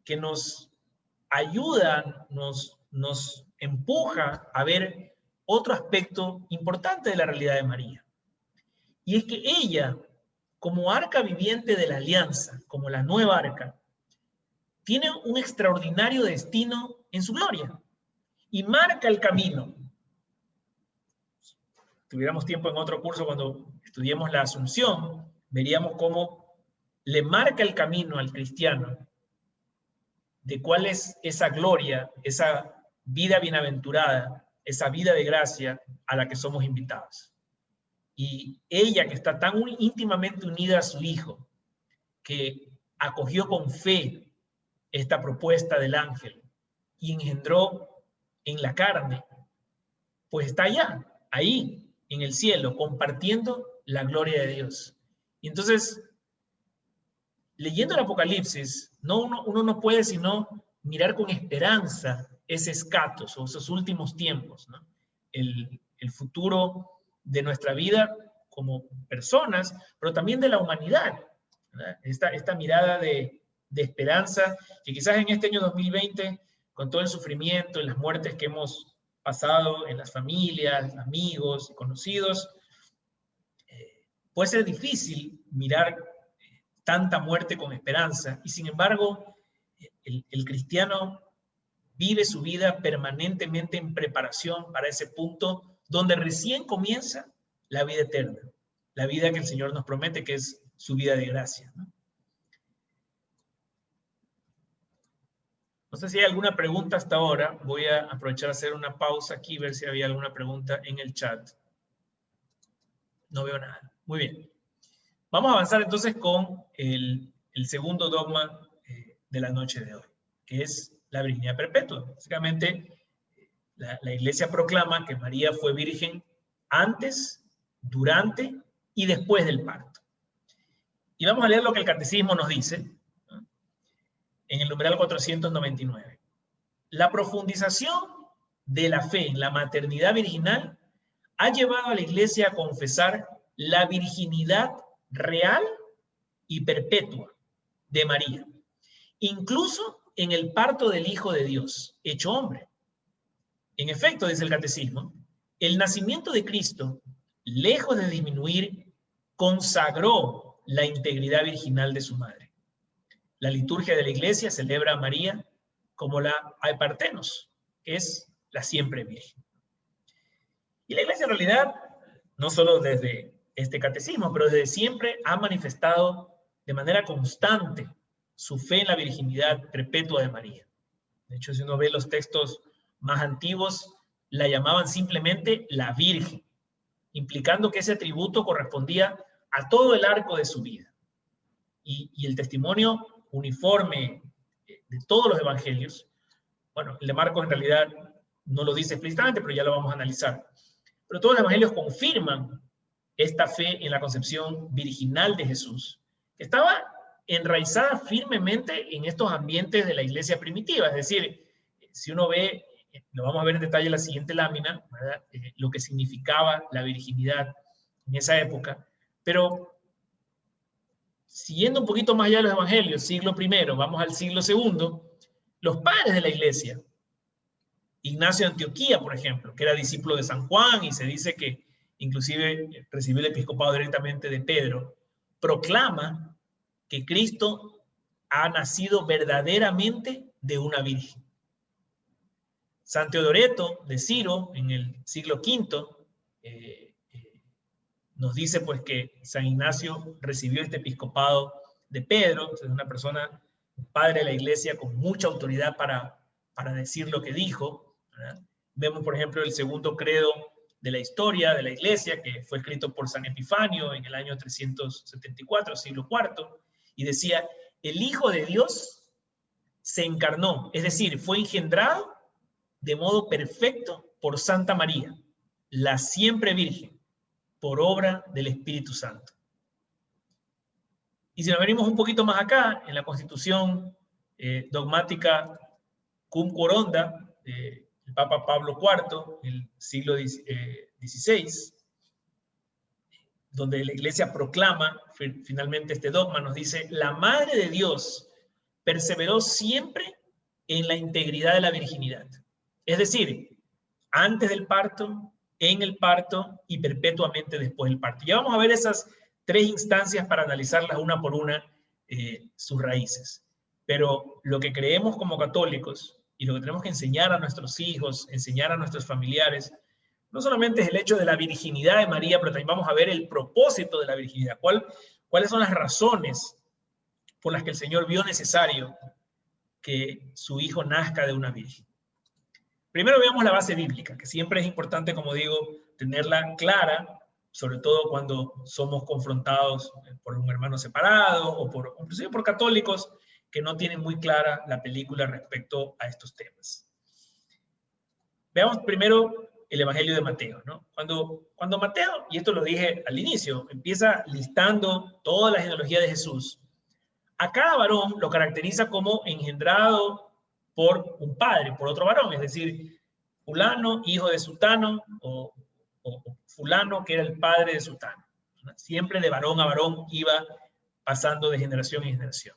que nos ayuda, nos empuja a ver otro aspecto importante de la realidad de María. Y es que ella, como arca viviente de la alianza, como la nueva arca, tiene un extraordinario destino en su gloria y marca el camino. Si tuviéramos tiempo en otro curso cuando estudiemos la Asunción, veríamos cómo le marca el camino al cristiano de cuál es esa gloria, esa vida bienaventurada, esa vida de gracia a la que somos invitados. Y ella, que está tan íntimamente unida a su Hijo, que acogió con fe esta propuesta del ángel y engendró en la carne, pues está allá, ahí, en el cielo, compartiendo la gloria de Dios. Y entonces, leyendo el Apocalipsis, uno no puede sino mirar con esperanza ese escatos o esos últimos tiempos, ¿no? El futuro de nuestra vida como personas, pero también de la humanidad, ¿verdad? Esta mirada de esperanza, que quizás en este año 2020, con todo el sufrimiento y las muertes que hemos pasado en las familias, amigos y conocidos, puede ser difícil mirar tanta muerte con esperanza, y sin embargo, el cristiano vive su vida permanentemente en preparación para ese punto donde recién comienza la vida eterna, la vida que el Señor nos promete, que es su vida de gracia, ¿no? No sé si hay alguna pregunta hasta ahora. Voy a aprovechar a hacer una pausa aquí, ver si había alguna pregunta en el chat. No veo nada. Muy bien. Vamos a avanzar entonces con el segundo dogma de la noche de hoy, que es la virginidad perpetua. Básicamente, la Iglesia proclama que María fue virgen antes, durante y después del parto. Y vamos a leer lo que el Catecismo nos dice, ¿no?, en el numeral 499. La profundización de la fe en la maternidad virginal ha llevado a la Iglesia a confesar la virginidad real y perpetua de María, incluso en el parto del Hijo de Dios, hecho hombre. En efecto, dice el Catecismo, el nacimiento de Cristo, lejos de disminuir, consagró la integridad virginal de su madre. La liturgia de la Iglesia celebra a María como la Aipartenos, que es la siempre virgen. Y la Iglesia en realidad, no solo desde este catecismo, pero desde siempre ha manifestado de manera constante su fe en la virginidad perpetua de María. De hecho, si uno ve los textos más antiguos, la llamaban simplemente la Virgen, implicando que ese atributo correspondía a todo el arco de su vida. Y el testimonio uniforme de todos los evangelios, bueno, el de Marcos en realidad no lo dice explícitamente, pero ya lo vamos a analizar. Pero todos los evangelios confirman esta fe en la concepción virginal de Jesús, que estaba enraizada firmemente en estos ambientes de la iglesia primitiva. Es decir, si uno ve, lo vamos a ver en detalle en la siguiente lámina, ¿verdad?, lo que significaba la virginidad en esa época. Pero siguiendo un poquito más allá de los evangelios, siglo I, vamos al siglo II, los padres de la iglesia, Ignacio de Antioquía, por ejemplo, que era discípulo de San Juan y se dice que inclusive recibió el episcopado directamente de Pedro, proclama que Cristo ha nacido verdaderamente de una virgen. San Teodoreto de Ciro, en el siglo V, nos dice pues que San Ignacio recibió este episcopado de Pedro, es una persona, padre de la iglesia, con mucha autoridad para decir lo que dijo, ¿verdad? Vemos, por ejemplo, el segundo credo de la historia de la iglesia, que fue escrito por San Epifanio en el año 374, siglo IV, y decía, el Hijo de Dios se encarnó, es decir, fue engendrado de modo perfecto por Santa María, la siempre Virgen, por obra del Espíritu Santo. Y si nos venimos un poquito más acá, en la Constitución dogmática Cum Coronda, el Papa Pablo IV, el siglo XVI, donde la Iglesia proclama finalmente este dogma, nos dice, la Madre de Dios perseveró siempre en la integridad de la virginidad. Es decir, antes del parto, en el parto y perpetuamente después del parto. Ya vamos a ver esas 3 instancias para analizarlas una por una, sus raíces. Pero lo que creemos como católicos y lo que tenemos que enseñar a nuestros hijos, enseñar a nuestros familiares, no solamente es el hecho de la virginidad de María, pero también vamos a ver el propósito de la virginidad. ¿Cuáles son las razones por las que el Señor vio necesario que su hijo nazca de una virgen? Primero veamos la base bíblica, que siempre es importante, como digo, tenerla clara, sobre todo cuando somos confrontados por un hermano separado o inclusive por católicos que no tienen muy clara la película respecto a estos temas. Veamos primero el Evangelio de Mateo, ¿no? Cuando Mateo, y esto lo dije al inicio, empieza listando toda la genealogía de Jesús, a cada varón lo caracteriza como engendrado por un padre, por otro varón, es decir, fulano, hijo de sultano, o fulano, que era el padre de sultano. Siempre de varón a varón iba pasando de generación en generación.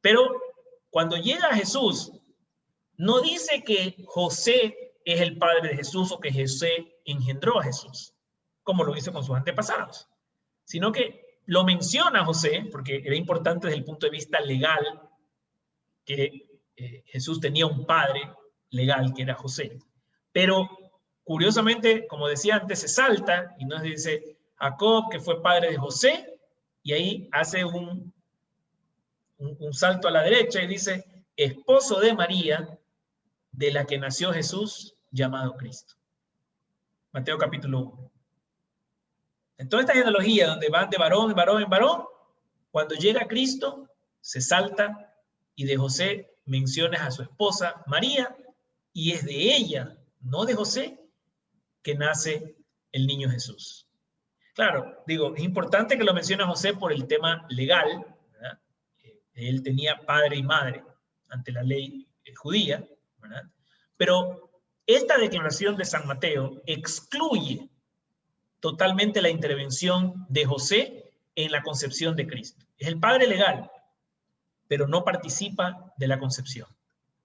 Pero cuando llega a Jesús, no dice que José es el padre de Jesús o que José engendró a Jesús, como lo hizo con sus antepasados, sino que lo menciona José, porque era importante desde el punto de vista legal que Jesús tenía un padre legal que era José. Pero curiosamente, como decía antes, se salta y nos dice Jacob, que fue padre de José, y ahí hace un salto a la derecha y dice esposo de María, de la que nació Jesús, llamado Cristo. Mateo capítulo 1. En toda esta genealogía donde van de varón en varón en varón, cuando llega Cristo, se salta y de José mencionas a su esposa María, y es de ella, no de José, que nace el niño Jesús. Claro, digo, es importante que lo mencione José por el tema legal, ¿verdad? Él tenía padre y madre ante la ley judía, ¿verdad? Pero esta declaración de San Mateo excluye totalmente la intervención de José en la concepción de Cristo. Es el padre legal, pero no participa de la concepción.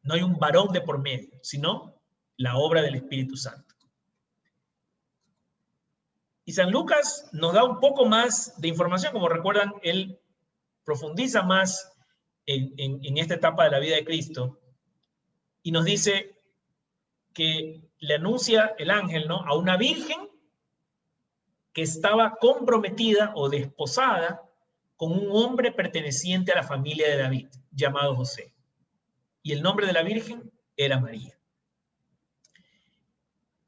No hay un varón de por medio, sino la obra del Espíritu Santo. Y San Lucas nos da un poco más de información. Como recuerdan, él profundiza más en esta etapa de la vida de Cristo y nos dice que le anuncia el ángel, ¿no?, a una virgen que estaba comprometida o desposada con un hombre perteneciente a la familia de David, llamado José. Y el nombre de la virgen era María.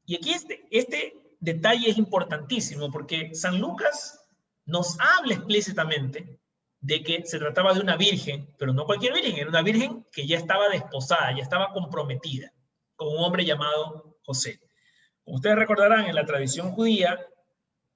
Y aquí este detalle es importantísimo porque San Lucas nos habla explícitamente de que se trataba de una virgen, pero no cualquier virgen, era una virgen que ya estaba desposada, ya estaba comprometida con un hombre llamado José. Como ustedes recordarán, en la tradición judía,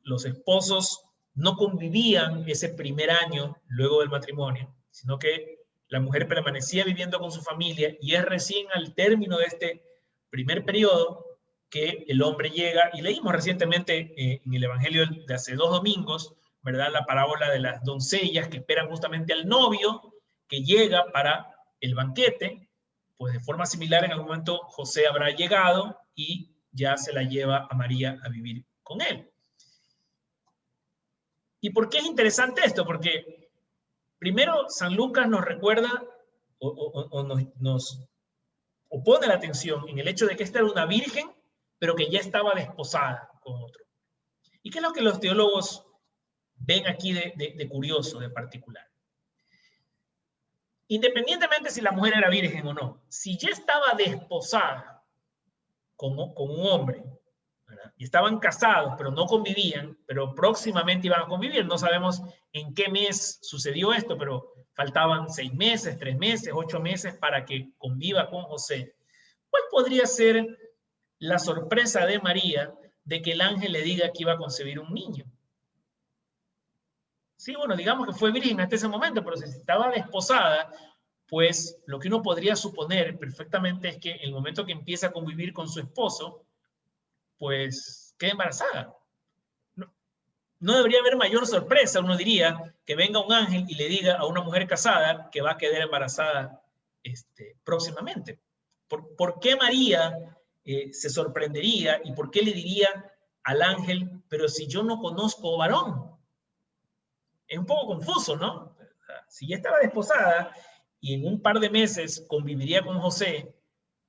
los esposos no convivían ese primer año luego del matrimonio, sino que la mujer permanecía viviendo con su familia y es recién al término de este primer periodo que el hombre llega, y leímos recientemente en el Evangelio de hace 2 domingos, ¿verdad?, la parábola de las doncellas que esperan justamente al novio que llega para el banquete. Pues de forma similar en algún momento José habrá llegado y ya se la lleva a María a vivir con él. ¿Y por qué es interesante esto? Porque primero San Lucas nos recuerda nos pone la atención en el hecho de que esta era una virgen, pero que ya estaba desposada con otro. ¿Y qué es lo que los teólogos ven aquí de curioso, de particular? Independientemente si la mujer era virgen o no, si ya estaba desposada con un hombre, ¿verdad?, y estaban casados, pero no convivían, pero próximamente iban a convivir, no sabemos en qué mes sucedió esto, pero faltaban 6 meses, 3 meses, 8 meses para que conviva con José. ¿Cuál podría ser la sorpresa de María de que el ángel le diga que iba a concebir un niño? Sí, bueno, digamos que fue virgen hasta ese momento, pero si estaba desposada, pues lo que uno podría suponer perfectamente es que en el momento que empieza a convivir con su esposo, pues queda embarazada. No debería haber mayor sorpresa, uno diría, que venga un ángel y le diga a una mujer casada que va a quedar embarazada próximamente. ¿Por qué María se sorprendería y por qué le diría al ángel, pero si yo no conozco varón. Es un poco confuso, ¿no? Si ya estaba desposada y en un par de meses conviviría con José,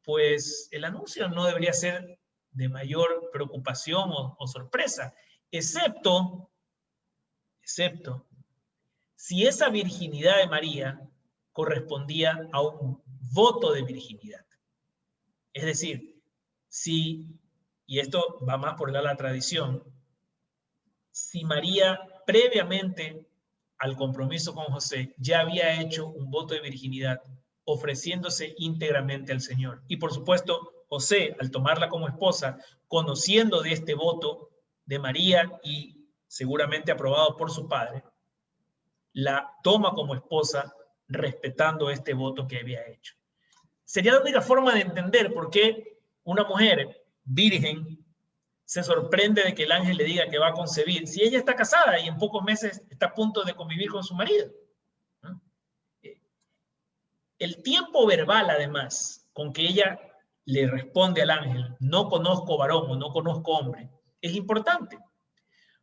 pues el anuncio no debería ser de mayor preocupación o sorpresa, excepto si esa virginidad de María correspondía a un voto de virginidad. Es decir, si, y esto va más por la tradición, si María previamente al compromiso con José ya había hecho un voto de virginidad ofreciéndose íntegramente al Señor. Y por supuesto, José, al tomarla como esposa, conociendo de este voto de María y seguramente aprobado por su padre, la toma como esposa respetando este voto que había hecho. Sería la única forma de entender por qué una mujer virgen se sorprende de que el ángel le diga que va a concebir si ella está casada y en pocos meses está a punto de convivir con su marido. El tiempo verbal, además, con que ella le responde al ángel, no conozco varón o no conozco hombre, es importante.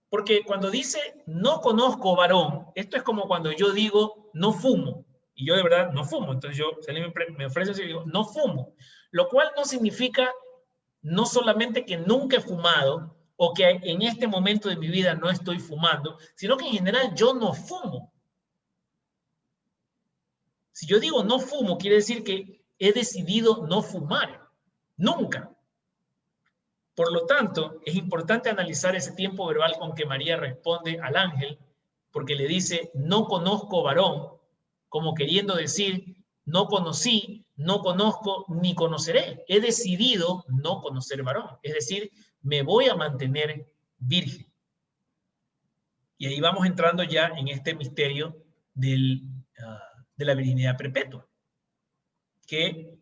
Porque cuando dice no conozco varón, esto es como cuando yo digo no fumo. Y yo de verdad no fumo. Entonces yo, si alguien me ofrece eso, y digo no fumo. Lo cual no significa no solamente que nunca he fumado o que en este momento de mi vida no estoy fumando, sino que en general yo no fumo. Si yo digo no fumo, quiere decir que he decidido no fumar. Nunca. Por lo tanto, es importante analizar ese tiempo verbal con que María responde al ángel, porque le dice, no conozco varón, como queriendo decir, no conocí, no conozco, ni conoceré. He decidido no conocer varón. Es decir, me voy a mantener virgen. Y ahí vamos entrando ya en este misterio de la virginidad perpetua, que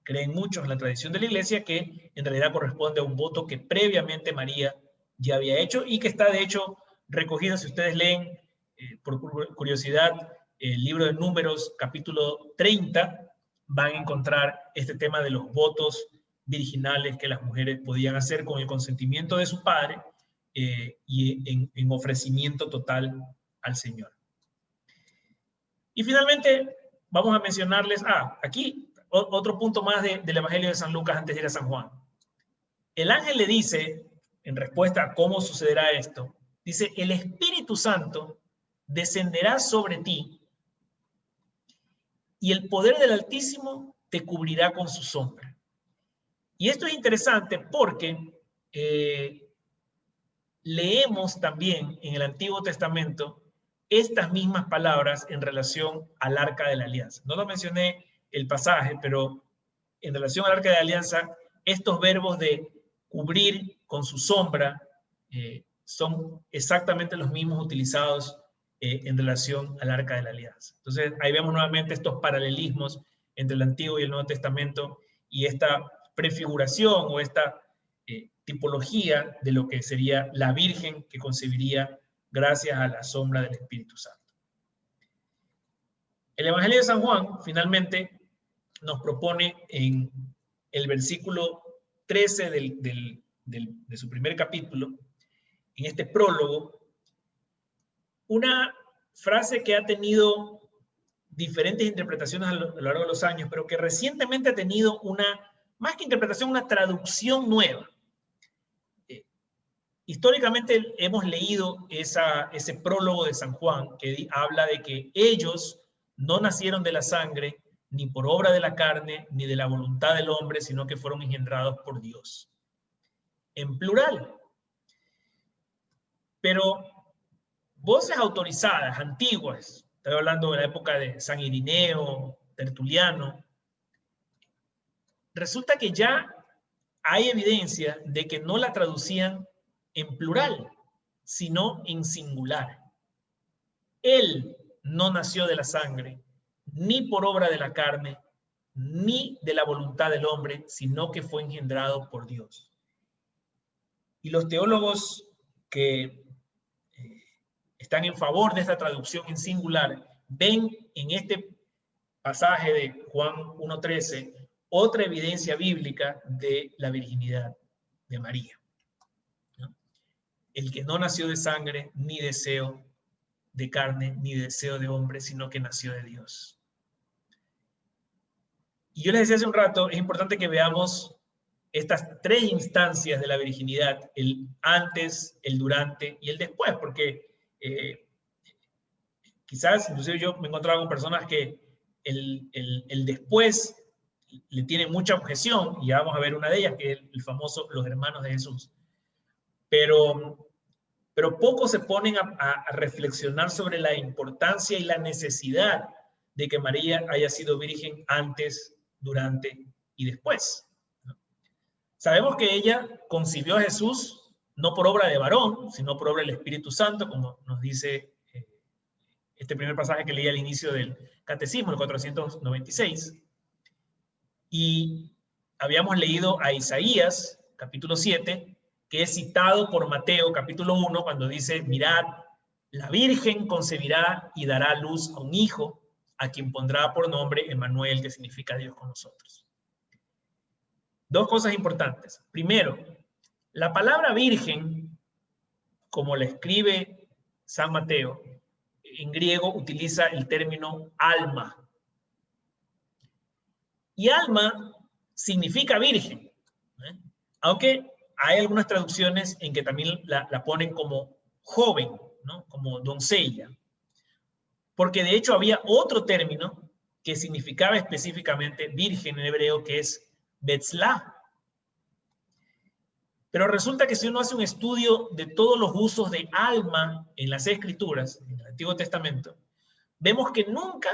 creen muchos en la tradición de la iglesia que en realidad corresponde a un voto que previamente María ya había hecho y que está de hecho recogido, si ustedes leen por curiosidad el libro de Números capítulo 30, van a encontrar este tema de los votos virginales que las mujeres podían hacer con el consentimiento de su padre y en ofrecimiento total al Señor. Y finalmente vamos a mencionarles, aquí otro punto más del Evangelio de San Lucas antes de ir a San Juan. El ángel le dice, en respuesta a cómo sucederá esto, dice, el Espíritu Santo descenderá sobre ti y el poder del Altísimo te cubrirá con su sombra. Y esto es interesante porque leemos también en el Antiguo Testamento estas mismas palabras en relación al Arca de la Alianza. No lo mencioné el pasaje, pero en relación al Arca de la Alianza, estos verbos de cubrir con su sombra son exactamente los mismos utilizados en relación al Arca de la Alianza. Entonces, ahí vemos nuevamente estos paralelismos entre el Antiguo y el Nuevo Testamento y esta prefiguración o esta tipología de lo que sería la Virgen que concebiría gracias a la sombra del Espíritu Santo. El Evangelio de San Juan, finalmente, nos propone en el versículo 13 de su primer capítulo, en este prólogo, una frase que ha tenido diferentes interpretaciones a lo largo de los años, pero que recientemente ha tenido más que interpretación, una traducción nueva. Históricamente hemos leído ese prólogo de San Juan que habla de que ellos no nacieron de la sangre, ni por obra de la carne, ni de la voluntad del hombre, sino que fueron engendrados por Dios. En plural. Pero voces autorizadas, antiguas, estoy hablando de la época de San Irineo, Tertuliano, resulta que ya hay evidencia de que no la traducían en plural, sino en singular. Él no nació de la sangre, ni por obra de la carne, ni de la voluntad del hombre, sino que fue engendrado por Dios. Y los teólogos que están en favor de esta traducción en singular ven en este pasaje de Juan 1:13 otra evidencia bíblica de la virginidad de María, ¿no? El que no nació de sangre, ni deseo de carne, ni deseo de hombre, sino que nació de Dios. Y yo les decía hace un rato, es importante que veamos estas tres instancias de la virginidad, el antes, el durante y el después, porque quizás, inclusive yo me he encontrado con personas que el después le tienen mucha objeción, y ya vamos a ver una de ellas, que es el famoso los hermanos de Jesús. Pero pocos se ponen a reflexionar sobre la importancia y la necesidad de que María haya sido virgen antes, durante y después. Sabemos que ella concibió a Jesús no por obra de varón, sino por obra del Espíritu Santo, como nos dice este primer pasaje que leí al inicio del Catecismo, el 496. Y habíamos leído a Isaías, capítulo 7, que es citado por Mateo, capítulo 1, cuando dice, mirad, la Virgen concebirá y dará a luz a un hijo, a quien pondrá por nombre Emmanuel, que significa Dios con nosotros. Dos cosas importantes. Primero, la palabra virgen, como la escribe San Mateo, en griego utiliza el término alma. Y alma significa virgen, ¿eh? Aunque hay algunas traducciones en que también la ponen como joven, ¿no? Como doncella. Porque de hecho había otro término que significaba específicamente virgen en hebreo, que es betzlah. Pero resulta que si uno hace un estudio de todos los usos de alma en las Escrituras, en el Antiguo Testamento, vemos que nunca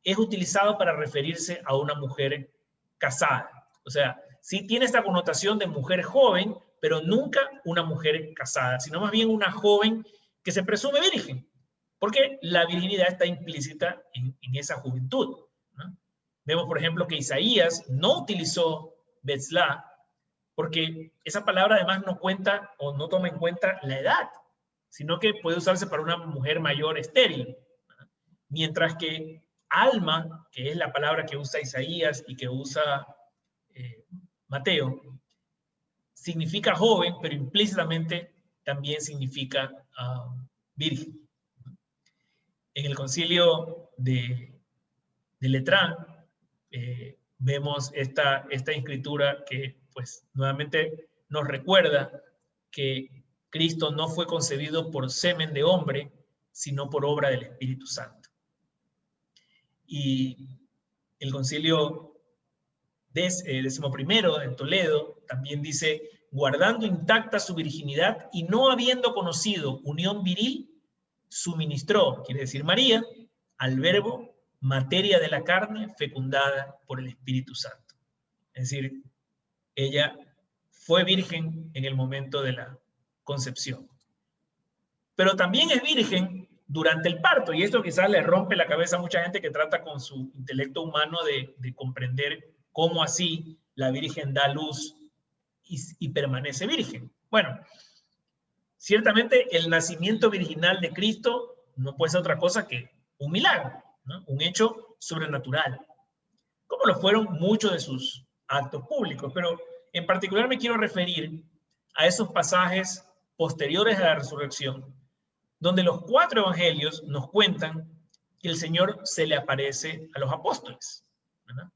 es utilizado para referirse a una mujer casada. O sea, sí tiene esta connotación de mujer joven, pero nunca una mujer casada, sino más bien una joven que se presume virgen, porque la virginidad está implícita en esa juventud, ¿no? Vemos, por ejemplo, que Isaías no utilizó betzlah, porque esa palabra además no cuenta o no toma en cuenta la edad, sino que puede usarse para una mujer mayor estéril. Mientras que alma, que es la palabra que usa Isaías y que usa Mateo, significa joven, pero implícitamente también significa virgen. En el concilio de Letrán vemos esta escritura que pues nuevamente nos recuerda que Cristo no fue concebido por semen de hombre, sino por obra del Espíritu Santo. Y el concilio XI en Toledo también dice, guardando intacta su virginidad y no habiendo conocido unión viril, suministró, quiere decir María, al verbo materia de la carne fecundada por el Espíritu Santo. Es decir, ella fue virgen en el momento de la concepción. Pero también es virgen durante el parto, y esto quizás le rompe la cabeza a mucha gente que trata con su intelecto humano de comprender cómo así la Virgen da luz y permanece virgen. Bueno, ciertamente el nacimiento virginal de Cristo no puede ser otra cosa que un milagro, ¿no? Un hecho sobrenatural, como lo fueron muchos de sus actos públicos, pero en particular me quiero referir a esos pasajes posteriores a la resurrección, donde los 4 evangelios nos cuentan que el Señor se le aparece a los apóstoles, ¿verdad?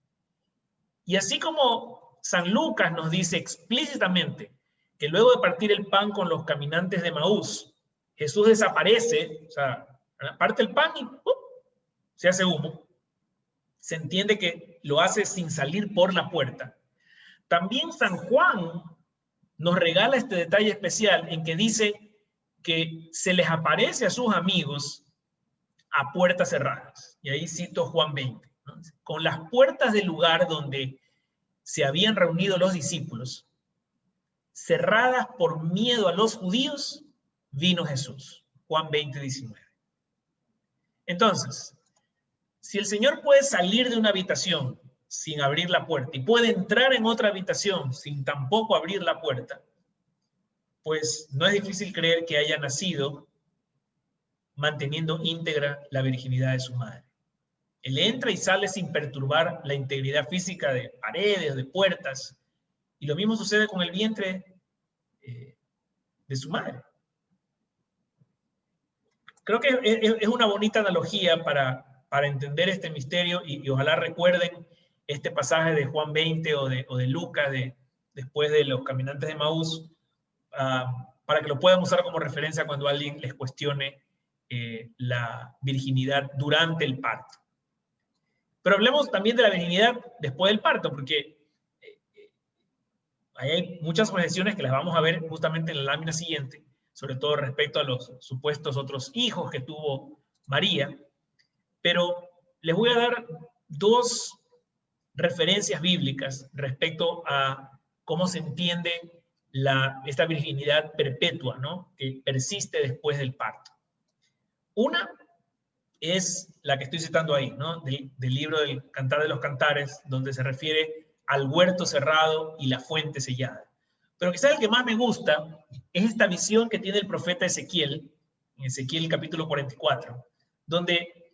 Y así como San Lucas nos dice explícitamente que luego de partir el pan con los caminantes de Maús, Jesús desaparece, o sea, parte el pan y se hace humo. Se entiende que lo hace sin salir por la puerta. También San Juan nos regala este detalle especial en que dice que se les aparece a sus amigos a puertas cerradas. Y ahí cito Juan 20, ¿no? Con las puertas del lugar donde se habían reunido los discípulos, cerradas por miedo a los judíos, vino Jesús. Juan 20, 19. Entonces, si el Señor puede salir de una habitación sin abrir la puerta y puede entrar en otra habitación sin tampoco abrir la puerta, pues no es difícil creer que haya nacido manteniendo íntegra la virginidad de su madre. Él entra y sale sin perturbar la integridad física de paredes, de puertas. Y lo mismo sucede con el vientre de su madre. Creo que es una bonita analogía para entender este misterio y ojalá recuerden este pasaje de Juan 20 o de Lucas, después de los caminantes de Maús, para que lo puedan usar como referencia cuando alguien les cuestione la virginidad durante el parto. Pero hablemos también de la virginidad después del parto, porque hay muchas objeciones que las vamos a ver justamente en la lámina siguiente, sobre todo respecto a los supuestos otros hijos que tuvo María. Pero les voy a dar dos referencias bíblicas respecto a cómo se entiende esta virginidad perpetua, ¿no? Que persiste después del parto. Una es la que estoy citando ahí, ¿no? Del libro del Cantar de los Cantares, donde se refiere al huerto cerrado y la fuente sellada. Pero quizás el que más me gusta es esta visión que tiene el profeta Ezequiel, en Ezequiel capítulo 44, donde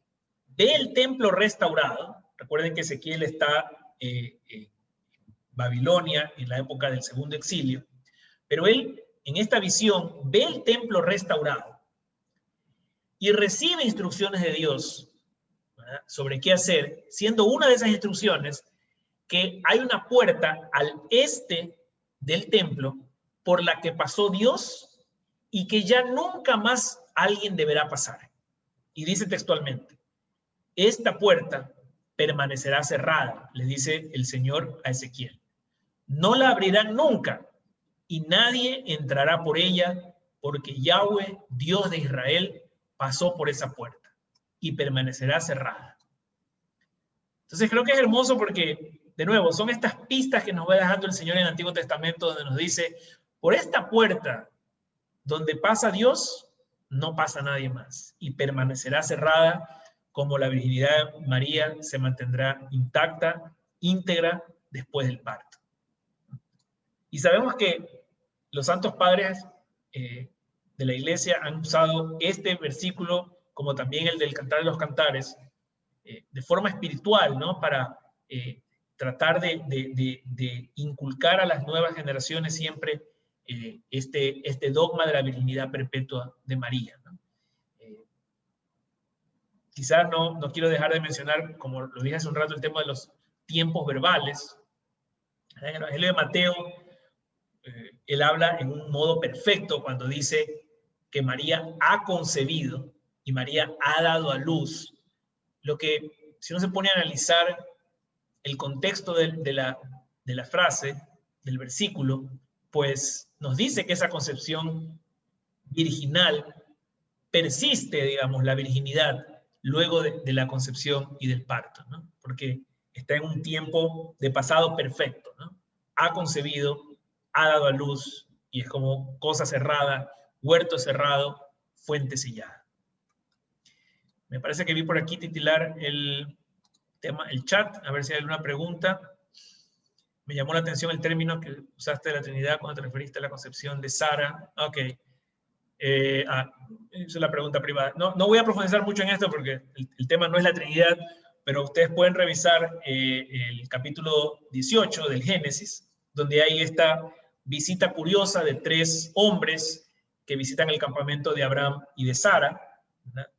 ve el templo restaurado. Recuerden que Ezequiel está en Babilonia en la época del segundo exilio, pero él en esta visión ve el templo restaurado y recibe instrucciones de Dios, ¿verdad?, sobre qué hacer, siendo una de esas instrucciones que hay una puerta al este del templo por la que pasó Dios y que ya nunca más alguien deberá pasar. Y dice textualmente: esta puerta permanecerá cerrada, le dice el Señor a Ezequiel. No la abrirán nunca y nadie entrará por ella, porque Yahweh, Dios de Israel, pasó por esa puerta y permanecerá cerrada. Entonces creo que es hermoso porque, de nuevo, son estas pistas que nos va dejando el Señor en el Antiguo Testamento, donde nos dice: por esta puerta donde pasa Dios, no pasa nadie más, y permanecerá cerrada, como la virginidad de María se mantendrá intacta, íntegra, después del parto. Y sabemos que los santos padres de la iglesia han usado este versículo, como también el del Cantar de los Cantares, de forma espiritual, ¿no? Para tratar de inculcar a las nuevas generaciones siempre este dogma de la virginidad perpetua de María, ¿no? Quizás no quiero dejar de mencionar, como lo dije hace un rato, el tema de los tiempos verbales. En el Evangelio de Mateo, él habla en un modo perfecto cuando dice que María ha concebido y María ha dado a luz. Lo que, si uno se pone a analizar el contexto de la frase, del versículo, pues nos dice que esa concepción virginal persiste, digamos, la virginidad luego de la concepción y del parto, ¿no? Porque está en un tiempo de pasado perfecto, ¿no? Ha concebido, ha dado a luz, y es como cosa cerrada, huerto cerrado, fuente sellada. Me parece que vi por aquí titular el chat, a ver si hay alguna pregunta. Me llamó la atención el término que usaste de la Trinidad cuando te referiste a la concepción de Sara. Ok. Esa es la pregunta privada. No voy a profundizar mucho en esto porque el tema no es la Trinidad, pero ustedes pueden revisar el capítulo 18 del Génesis, donde hay esta visita curiosa de 3 hombres que visitan el campamento de Abraham y de Sara, ¿verdad?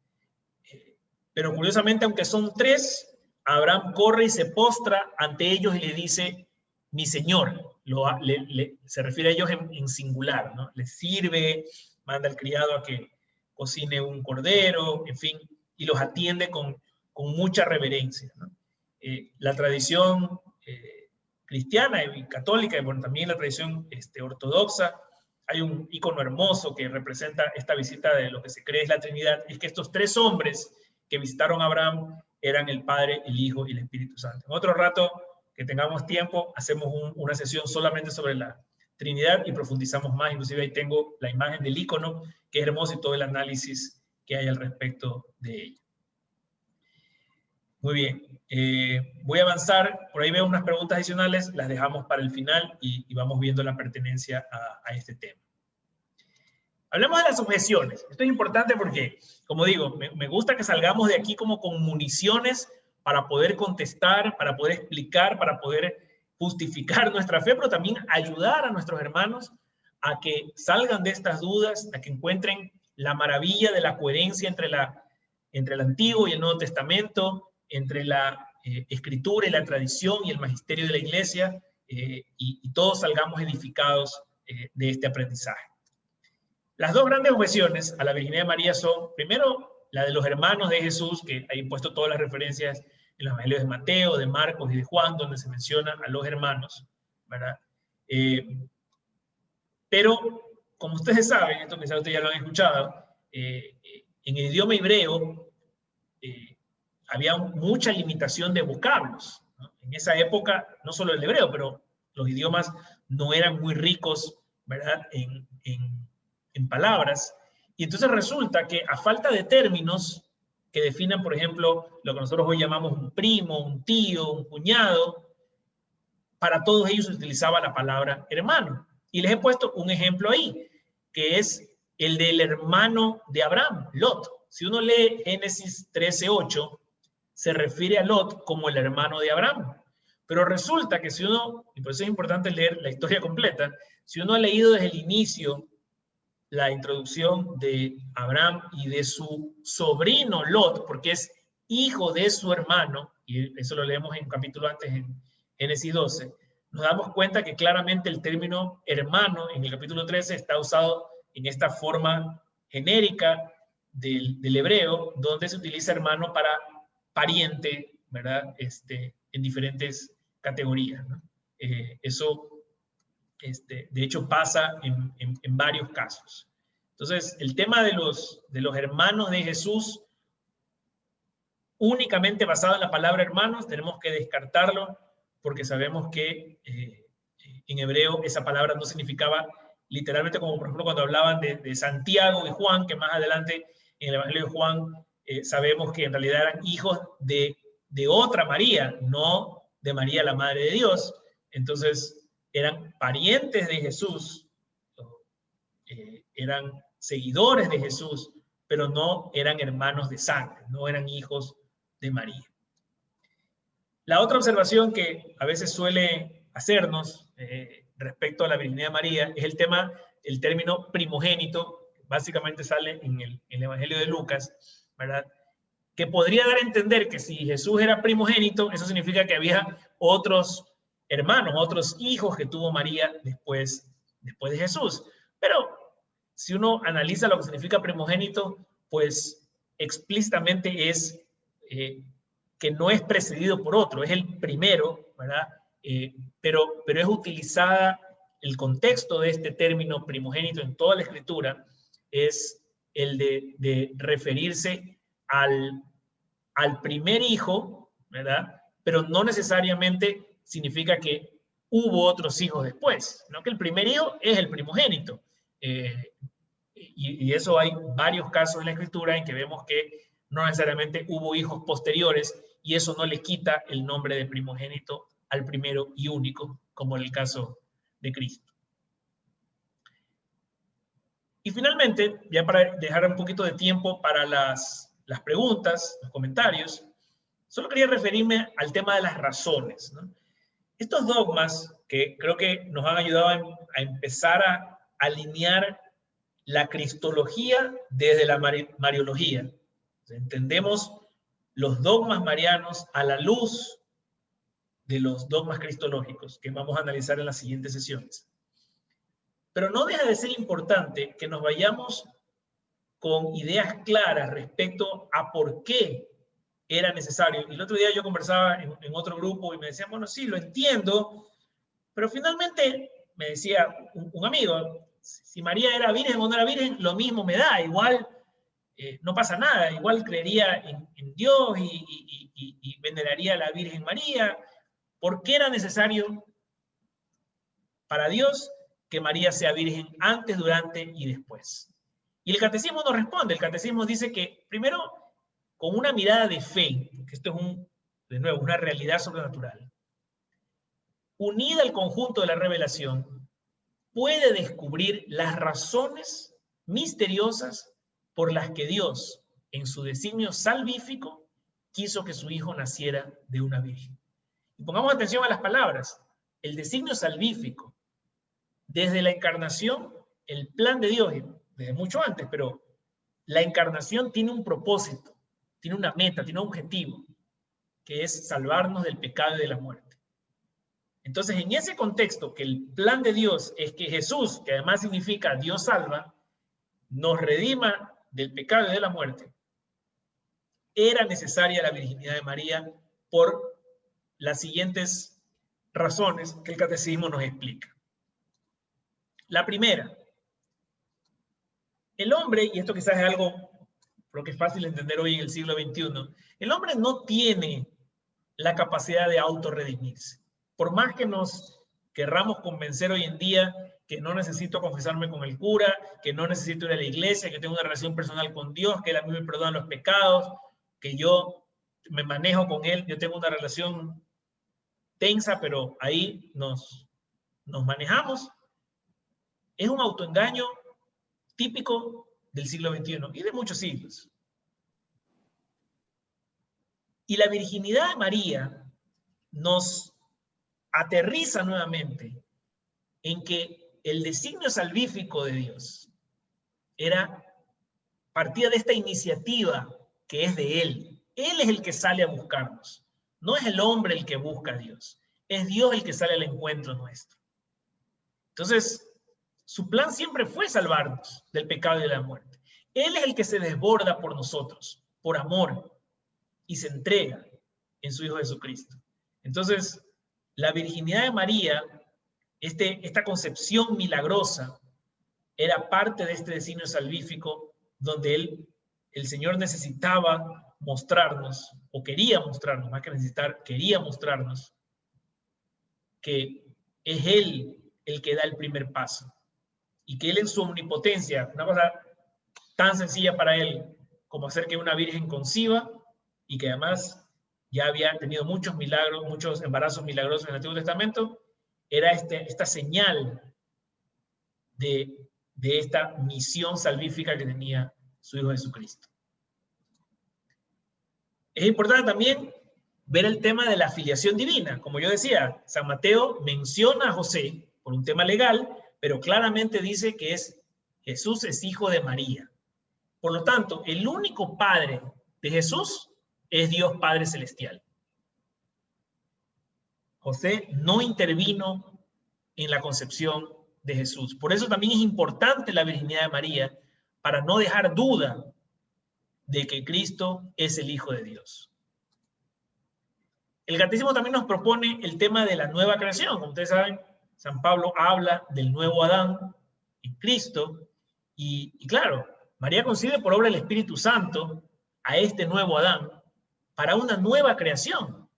Pero curiosamente, aunque son 3, Abraham corre y se postra ante ellos y le dice: mi señor. Se refiere a ellos en singular, ¿no? Les sirve, manda al criado a que cocine un cordero, en fin, y los atiende con mucha reverencia, ¿no? La tradición cristiana y católica, y bueno, también la tradición ortodoxa, hay un icono hermoso que representa esta visita de lo que se cree es la Trinidad. Es que estos 3 hombres que visitaron a Abraham eran el Padre, el Hijo y el Espíritu Santo. En otro rato, que tengamos tiempo, hacemos una sesión solamente sobre la Trinidad y profundizamos más. Inclusive ahí tengo la imagen del icono, que es hermoso, y todo el análisis que hay al respecto de ella. Muy bien. Voy a avanzar. Por ahí veo unas preguntas adicionales, las dejamos para el final y vamos viendo la pertenencia a este tema. Hablemos de las objeciones. Esto es importante porque, como digo, me gusta que salgamos de aquí como con municiones para poder contestar, para poder explicar, para poder justificar nuestra fe, pero también ayudar a nuestros hermanos a que salgan de estas dudas, a que encuentren la maravilla de la coherencia entre el Antiguo y el Nuevo Testamento, entre la Escritura y la tradición y el magisterio de la Iglesia, y todos salgamos edificados de este aprendizaje. Las dos grandes objeciones a la virginidad de María son, primero, la de los hermanos de Jesús, que hay puesto todas las referencias en los evangelios de Mateo, de Marcos y de Juan, donde se menciona a los hermanos, ¿verdad? Pero, como ustedes saben, esto quizás ustedes ya lo han escuchado, en el idioma hebreo había mucha limitación de vocablos, ¿no? En esa época, no solo el hebreo, pero los idiomas no eran muy ricos, ¿verdad?, en palabras. Y entonces resulta que a falta de términos que definan, por ejemplo, lo que nosotros hoy llamamos un primo, un tío, un cuñado, para todos ellos se utilizaba la palabra hermano. Y les he puesto un ejemplo ahí, que es el del hermano de Abraham, Lot. Si uno lee Génesis 13:8, se refiere a Lot como el hermano de Abraham. Pero resulta que si uno, y por eso es importante leer la historia completa, si uno ha leído desde el inicio la introducción de Abraham y de su sobrino Lot, porque es hijo de su hermano, y eso lo leemos en un capítulo antes, en Génesis 12, nos damos cuenta que claramente el término hermano en el capítulo 13 está usado en esta forma genérica del hebreo, donde se utiliza hermano para pariente, ¿verdad? En diferentes categorías, ¿no? Eso, de hecho, pasa en varios casos. Entonces, el tema de los hermanos de Jesús, únicamente basado en la palabra hermanos, tenemos que descartarlo, porque sabemos que en hebreo esa palabra no significaba literalmente, como por ejemplo cuando hablaban de Santiago y Juan, que más adelante en el Evangelio de Juan sabemos que en realidad eran hijos de otra María, no de María la Madre de Dios. Entonces eran parientes de Jesús, eran seguidores de Jesús, pero no eran hermanos de sangre, no eran hijos de María. La otra observación que a veces suele hacernos respecto a la virginidad de María es el término primogénito, que básicamente sale en el Evangelio de Lucas, ¿verdad? Que podría dar a entender que si Jesús era primogénito, eso significa que había otros hermanos, otros hijos que tuvo María después de Jesús. Pero si uno analiza lo que significa primogénito, pues explícitamente es que no es precedido por otro, es el primero, ¿verdad? Pero es utilizada, el contexto de este término primogénito en toda la Escritura es el de referirse al primer hijo, ¿verdad? Pero no necesariamente significa que hubo otros hijos después, ¿no? Que el primer hijo es el primogénito. Y eso hay varios casos en la Escritura en que vemos que no necesariamente hubo hijos posteriores y eso no le quita el nombre de primogénito al primero y único, como en el caso de Cristo. Y finalmente, ya para dejar un poquito de tiempo para las preguntas, los comentarios, solo quería referirme al tema de las razones, ¿no? Estos dogmas que creo que nos han ayudado a empezar a alinear la cristología desde la mariología. Entendemos los dogmas marianos a la luz de los dogmas cristológicos que vamos a analizar en las siguientes sesiones. Pero no deja de ser importante que nos vayamos con ideas claras respecto a por qué era necesario. Y el otro día yo conversaba en otro grupo y me decían, bueno, sí, lo entiendo, pero finalmente me decía un amigo, si María era virgen o no era virgen, lo mismo me da, igual no pasa nada, igual creería en Dios y veneraría a la Virgen María. ¿Por qué era necesario para Dios que María sea virgen antes, durante y después? Y el catecismo nos responde, el catecismo dice que primero, con una mirada de fe, porque esto es de nuevo, una realidad sobrenatural, unida al conjunto de la revelación, puede descubrir las razones misteriosas por las que Dios, en su designio salvífico, quiso que su hijo naciera de una virgen. Y pongamos atención a las palabras. El designio salvífico, desde la encarnación, el plan de Dios, desde mucho antes, pero la encarnación tiene un propósito, tiene una meta, tiene un objetivo, que es salvarnos del pecado y de la muerte. Entonces, en ese contexto, que el plan de Dios es que Jesús, que además significa Dios salva, nos redima del pecado y de la muerte, era necesaria la virginidad de María por las siguientes razones que el catecismo nos explica. La primera, el hombre, y esto quizás es algo creo que es fácil de entender hoy en el siglo XXI, el hombre no tiene la capacidad de autorredimirse. Por más que nos querramos convencer hoy en día que no necesito confesarme con el cura, que no necesito ir a la iglesia, que tengo una relación personal con Dios, que Él a mí me perdona los pecados, que yo me manejo con Él, yo tengo una relación tensa, pero ahí nos manejamos. Es un autoengaño típico del siglo XXI y de muchos siglos. Y la virginidad de María nos aterriza nuevamente en que el designio salvífico de Dios partía de esta iniciativa que es de Él. Él es el que sale a buscarnos. No es el hombre el que busca a Dios. Es Dios el que sale al encuentro nuestro. Entonces, su plan siempre fue salvarnos del pecado y de la muerte. Él es el que se desborda por nosotros, por amor, y se entrega en su Hijo Jesucristo. Entonces, la virginidad de María, esta concepción milagrosa, era parte de este designio salvífico donde el Señor necesitaba mostrarnos, o quería mostrarnos, más que necesitar, quería mostrarnos que es Él el que da el primer paso. Y que Él en su omnipotencia, una cosa tan sencilla para Él como hacer que una virgen conciba y que además ya había tenido muchos milagros, muchos embarazos milagrosos en el Antiguo Testamento, era esta señal de esta misión salvífica que tenía su Hijo Jesucristo. Es importante también ver el tema de la filiación divina. Como yo decía, San Mateo menciona a José por un tema legal, pero claramente dice que Jesús es hijo de María. Por lo tanto, el único padre de Jesús es Dios Padre Celestial. José no intervino en la concepción de Jesús. Por eso también es importante la virginidad de María, para no dejar duda de que Cristo es el Hijo de Dios. El catecismo también nos propone el tema de la nueva creación. Como ustedes saben, San Pablo habla del nuevo Adán en Cristo, y claro, María concibe por obra del Espíritu Santo a este nuevo Adán para una nueva creación,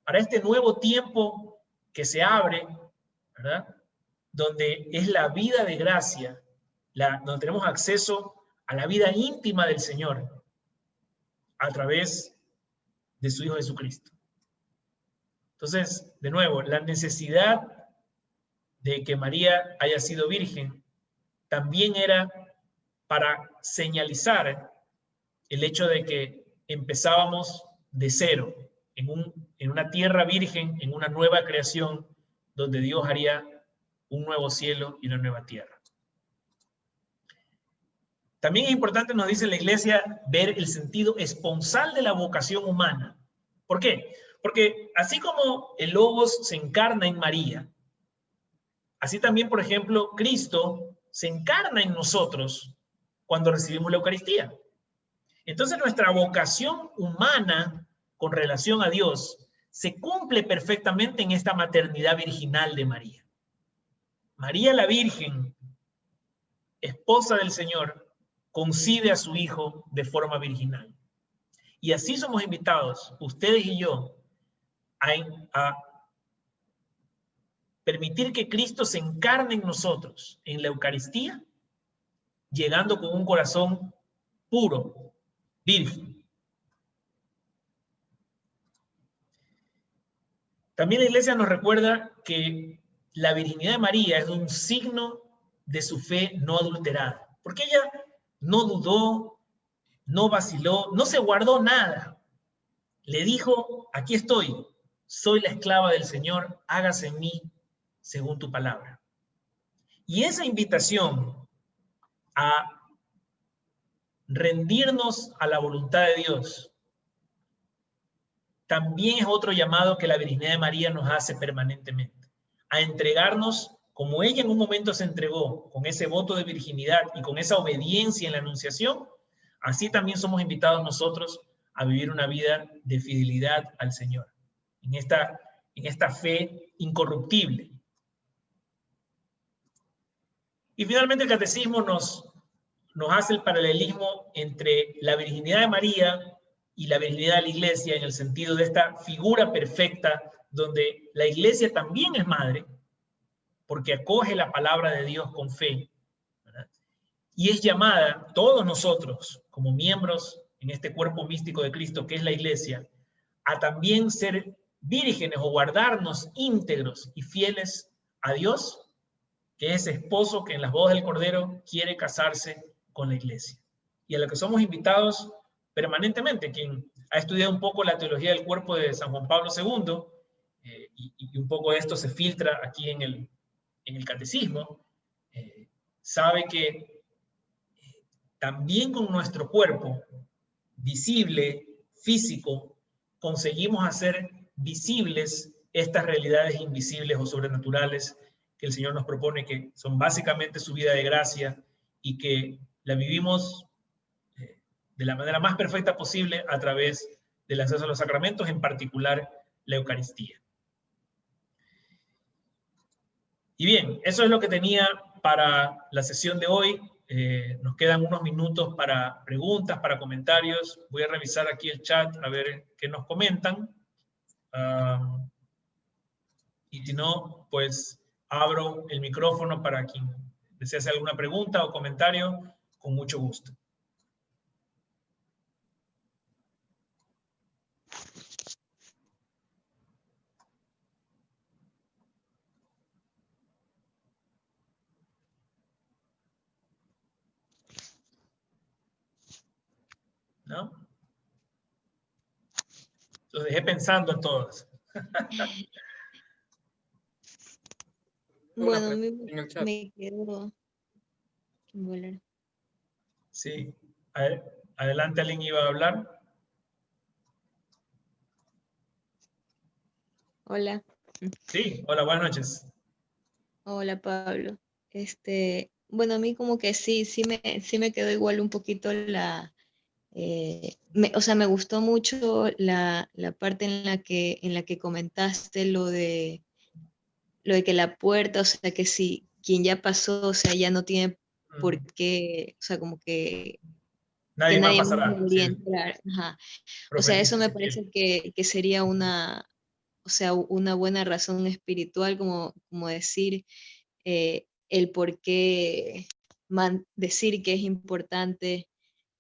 para este nuevo tiempo que se abre, ¿verdad? Donde es la vida de gracia, donde tenemos acceso a la vida íntima del Señor a través de su Hijo Jesucristo. Entonces, de nuevo, la necesidad de que María haya sido virgen también era para señalizar el hecho de que empezábamos de cero, en una tierra virgen, en una nueva creación, donde Dios haría un nuevo cielo y una nueva tierra. También es importante, nos dice la Iglesia, ver el sentido esponsal de la vocación humana. ¿Por qué? Porque así como el Logos se encarna en María, así también, por ejemplo, Cristo se encarna en nosotros cuando recibimos la Eucaristía. Entonces nuestra vocación humana con relación a Dios se cumple perfectamente en esta maternidad virginal de María. María la Virgen, esposa del Señor, concibe a su Hijo de forma virginal. Y así somos invitados, ustedes y yo, a permitir que Cristo se encarne en nosotros, en la Eucaristía, llegando con un corazón puro, virgen. También la Iglesia nos recuerda que la virginidad de María es un signo de su fe no adulterada, porque ella no dudó, no vaciló, no se guardó nada. le dijo, aquí estoy, soy la esclava del Señor, hágase en mí según tu palabra. Y esa invitación a rendirnos a la voluntad de Dios también es otro llamado que la Virginidad de María nos hace permanentemente, a entregarnos como ella en un momento se entregó, con ese voto de virginidad y con esa obediencia en la anunciación. Así también somos invitados nosotros a vivir una vida de fidelidad al Señor, en esta fe incorruptible. Y finalmente el catecismo nos hace el paralelismo entre la virginidad de María y la virginidad de la Iglesia, en el sentido de esta figura perfecta donde la Iglesia también es madre, porque acoge la palabra de Dios con fe, ¿verdad? Y es llamada, todos nosotros, como miembros en este cuerpo místico de Cristo, que es la Iglesia, a también ser vírgenes o guardarnos íntegros y fieles a Dios, que es esposo que en las bodas del Cordero quiere casarse con la Iglesia. Y a lo que somos invitados permanentemente, quien ha estudiado un poco la teología del cuerpo de San Juan Pablo II, y un poco de esto se filtra aquí en el catecismo, sabe que también con nuestro cuerpo visible, físico, conseguimos hacer visibles estas realidades invisibles o sobrenaturales que el Señor nos propone, que son básicamente su vida de gracia y que la vivimos de la manera más perfecta posible a través del acceso a los sacramentos, en particular la Eucaristía. Y bien, eso es lo que tenía para la sesión de hoy. Nos quedan unos minutos para preguntas, para comentarios. Voy a revisar aquí el chat a ver qué nos comentan. Y si no, pues abro el micrófono para quien desee hacer alguna pregunta o comentario, con mucho gusto. ¿No? Los dejé pensando en todos. Bueno, me quedo... Sí. Adelante, ¿alguien iba a hablar? Hola. Sí, hola, buenas noches. Hola, Pablo. Bueno, a mí como que sí me quedó igual un poquito o sea, me gustó mucho la parte en la que comentaste lo de que la puerta, o sea, que si quien ya pasó, o sea, ya no tiene por qué, o sea, como que Nadie más nadie más pasará. debería Sí. entrar. Ajá. O sea, eso Profetiza, me si quiere. parece que sería o sea, una buena razón espiritual, como decir el por qué decir que es importante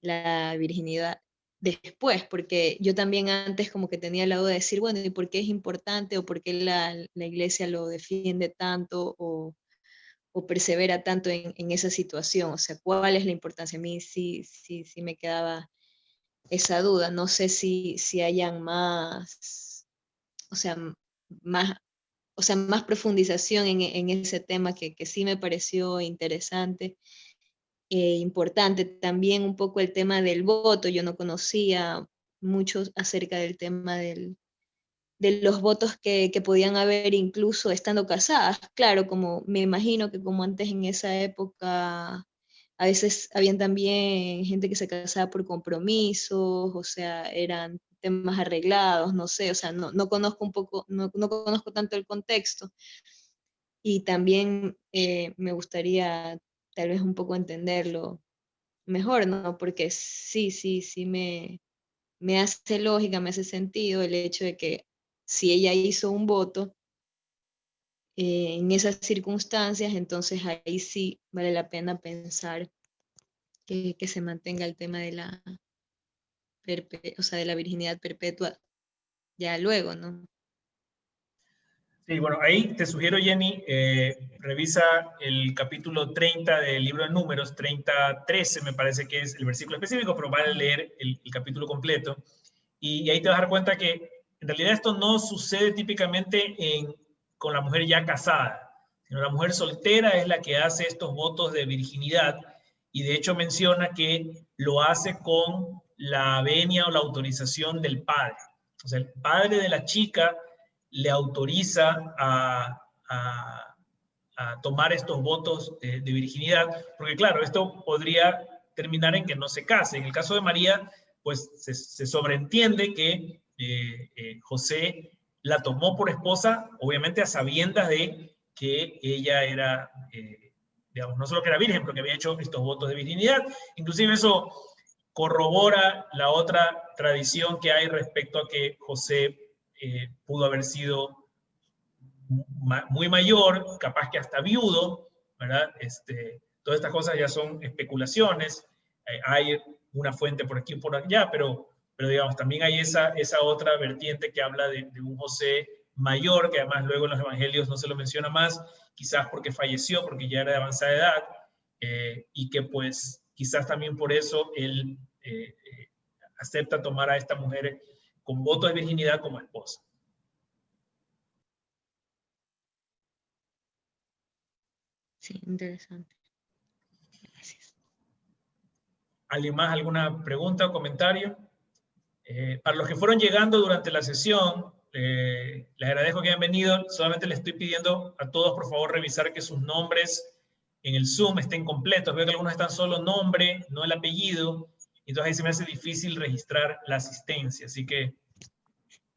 la virginidad después, porque yo también antes como que tenía la duda de decir, bueno, ¿y por qué es importante o por qué la iglesia lo defiende tanto o persevera tanto en esa situación? O sea, ¿cuál es la importancia? A mí sí me quedaba esa duda. No sé si hayan más, o sea, más, o sea, más profundización en ese tema que sí me pareció interesante. Importante también un poco el tema del voto. Yo no conocía mucho acerca del tema de los votos que podían haber incluso estando casadas. Claro, como me imagino que como antes en esa época, a veces habían también gente que se casaba por compromisos, o sea, eran temas arreglados, no sé, o sea, no conozco un poco, no conozco tanto el contexto. Y también me gustaría tal vez un poco entenderlo mejor, ¿no? Porque sí me hace lógica, me hace sentido el hecho de que si ella hizo un voto en esas circunstancias, entonces ahí sí vale la pena pensar que se mantenga el tema de o sea, de la virginidad perpetua ya luego, ¿no? Sí, bueno, ahí te sugiero, Jenny, revisa el capítulo 30 del libro de Números, 30:13, me parece que es el versículo específico, pero vale leer el capítulo completo. y ahí te vas a dar cuenta que en realidad esto no sucede típicamente con la mujer ya casada, sino la mujer soltera es la que hace estos votos de virginidad, y de hecho menciona que lo hace con la venia o la autorización del padre. O sea, el padre de la chica le autoriza a tomar estos votos de virginidad, porque claro, esto podría terminar en que no se case. En el caso de María, pues se sobreentiende que José la tomó por esposa, obviamente a sabiendas de que ella era, digamos, no solo que era virgen, pero que había hecho estos votos de virginidad. Inclusive eso corrobora la otra tradición que hay respecto a que José pudo haber sido muy mayor, capaz que hasta viudo, ¿verdad? Todas estas cosas ya son especulaciones, hay una fuente por aquí y por allá, pero digamos, también hay esa otra vertiente que habla de un José mayor, que además luego en los evangelios no se lo menciona más, quizás porque falleció, porque ya era de avanzada edad, y que pues quizás también por eso él acepta tomar a esta mujer con voto de virginidad como esposa. Sí, interesante. Gracias. ¿Alguien más? ¿Alguna pregunta o comentario? Para los que fueron llegando durante la sesión, les agradezco que hayan venido. Solamente les estoy pidiendo a todos, por favor, revisar que sus nombres en el Zoom estén completos. Veo que algunos están solo nombre, no el apellido. Entonces ahí se me hace difícil registrar la asistencia. Así que,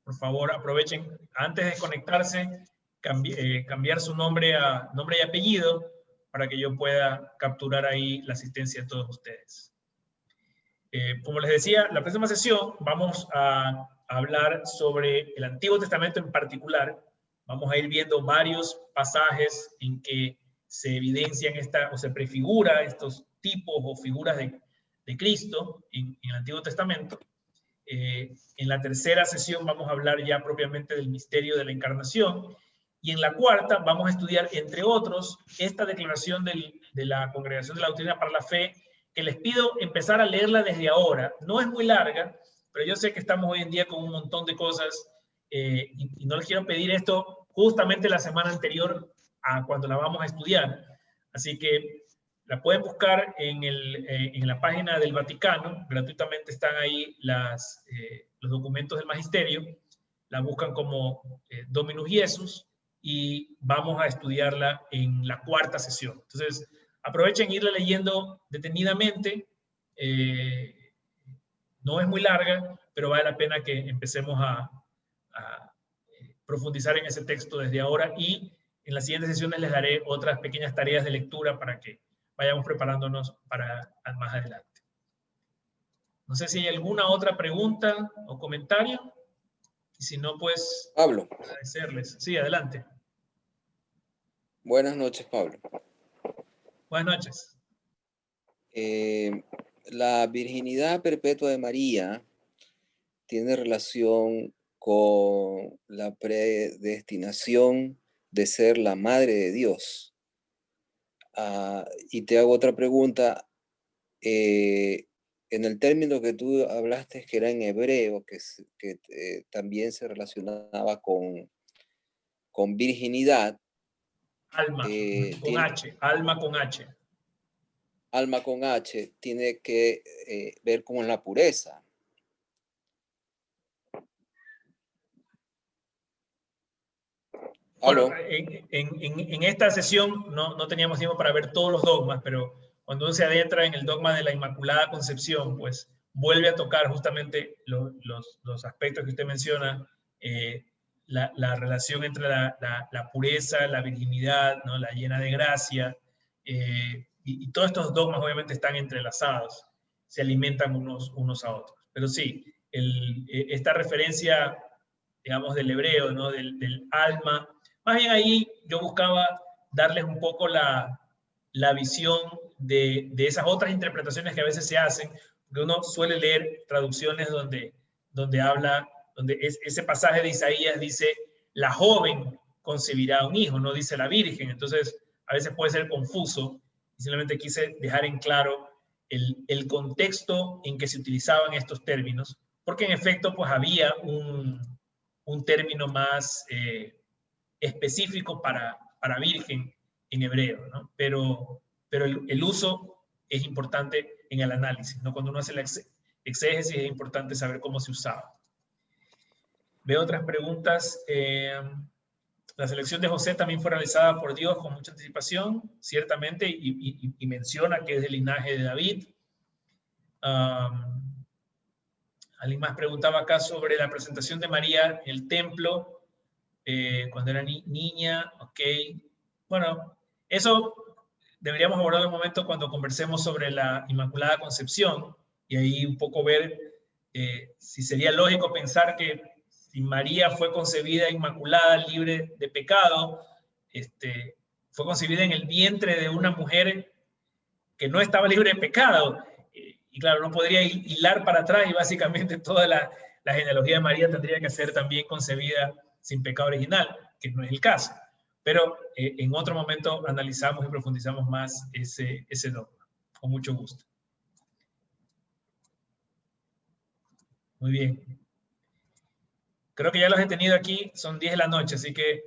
por favor, aprovechen antes de conectarse, cambiar su nombre a nombre y apellido para que yo pueda capturar ahí la asistencia de todos ustedes. Como les decía, la próxima sesión vamos a hablar sobre el Antiguo Testamento en particular. Vamos a ir viendo varios pasajes en que se evidencian o se prefigura estos tipos o figuras de Cristo en el Antiguo Testamento. En la tercera sesión vamos a hablar ya propiamente del misterio de la encarnación. Y en la cuarta vamos a estudiar, entre otros, esta declaración de la Congregación de la Doctrina para la Fe, que les pido empezar a leerla desde ahora. No es muy larga, pero yo sé que estamos hoy en día con un montón de cosas y no les quiero pedir esto justamente la semana anterior a cuando la vamos a estudiar. Así que la pueden buscar en la página del Vaticano. Gratuitamente están ahí los documentos del Magisterio. La buscan como Dominus Jesus y vamos a estudiarla en la cuarta sesión. Entonces, aprovechen irla leyendo detenidamente. No es muy larga, pero vale la pena que empecemos a profundizar en ese texto desde ahora, y en las siguientes sesiones les daré otras pequeñas tareas de lectura para que vayamos preparándonos para más adelante. No sé si hay alguna otra pregunta o comentario, y si no, pues Pablo. Agradecerles. Sí, adelante. Buenas noches, Pablo. Buenas noches. La virginidad perpetua de María tiene relación con la predestinación de ser la madre de Dios. Y te hago otra pregunta. En el término que tú hablaste, que era en hebreo, que también se relacionaba con virginidad. Alma, con H, alma con H. Alma con H tiene que ver con la pureza. Bueno, en esta sesión no teníamos tiempo para ver todos los dogmas, pero cuando uno se adentra en el dogma de la Inmaculada Concepción, pues vuelve a tocar justamente los aspectos que usted menciona, la relación entre la pureza, la virginidad, ¿no? La llena de gracia, y todos estos dogmas obviamente están entrelazados, se alimentan unos a otros. Pero sí, esta referencia, digamos, del hebreo, ¿no? del alma, más bien ahí yo buscaba darles un poco la visión de esas otras interpretaciones que a veces se hacen, porque uno suele leer traducciones donde ese pasaje de Isaías dice, la joven concebirá un hijo, no dice la virgen. Entonces, a veces puede ser confuso, y simplemente quise dejar en claro el contexto en que se utilizaban estos términos, porque en efecto pues había un término más específico para virgen en hebreo, ¿no? Pero el uso es importante en el análisis, ¿no? Cuando uno hace la exégesis es importante saber cómo se usaba. Veo otras preguntas. La selección de José también fue realizada por Dios con mucha anticipación, ciertamente, y menciona que es del linaje de David. Alguien más preguntaba acá sobre la presentación de María en el templo, cuando era niña. Ok. Bueno, eso deberíamos abordar un momento cuando conversemos sobre la Inmaculada Concepción, y ahí un poco ver si sería lógico pensar que si María fue concebida inmaculada, libre de pecado, fue concebida en el vientre de una mujer que no estaba libre de pecado. Y claro, no podría hilar para atrás y básicamente toda la genealogía de María tendría que ser también concebida sin pecado original, que no es el caso. Pero en otro momento analizamos y profundizamos más ese dogma. Con mucho gusto. Muy bien. Creo que ya los he tenido aquí, son 10 de la noche, así que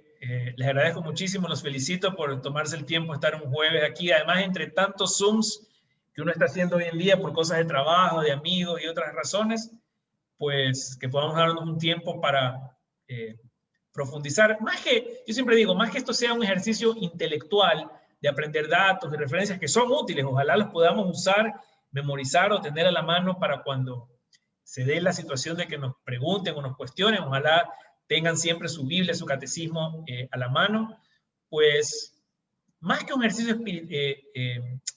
les agradezco muchísimo, los felicito por tomarse el tiempo de estar un jueves aquí. Además, entre tantos Zooms que uno está haciendo hoy en día por cosas de trabajo, de amigos y otras razones, pues que podamos darnos un tiempo para profundizar. Yo siempre digo, más que esto sea un ejercicio intelectual de aprender datos, de referencias que son útiles, ojalá los podamos usar, memorizar o tener a la mano para cuando se dé la situación de que nos pregunten o nos cuestionen, ojalá tengan siempre su Biblia, su catecismo a la mano. Pues más que un ejercicio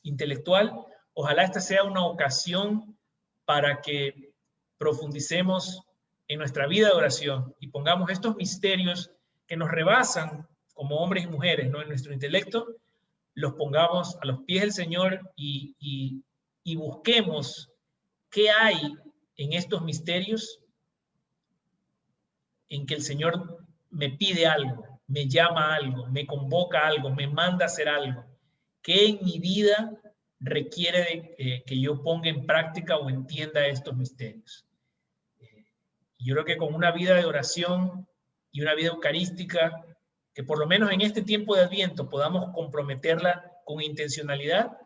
intelectual, ojalá esta sea una ocasión para que profundicemos en nuestra vida de oración y pongamos estos misterios que nos rebasan como hombres y mujeres, ¿no? En nuestro intelecto, los pongamos a los pies del Señor y busquemos qué hay en estos misterios en que el Señor me pide algo, me llama a algo, me convoca a algo, me manda a hacer algo. ¿Qué en mi vida requiere de que yo ponga en práctica o entienda estos misterios? Yo creo que con una vida de oración y una vida eucarística, que por lo menos en este tiempo de Adviento podamos comprometerla con intencionalidad,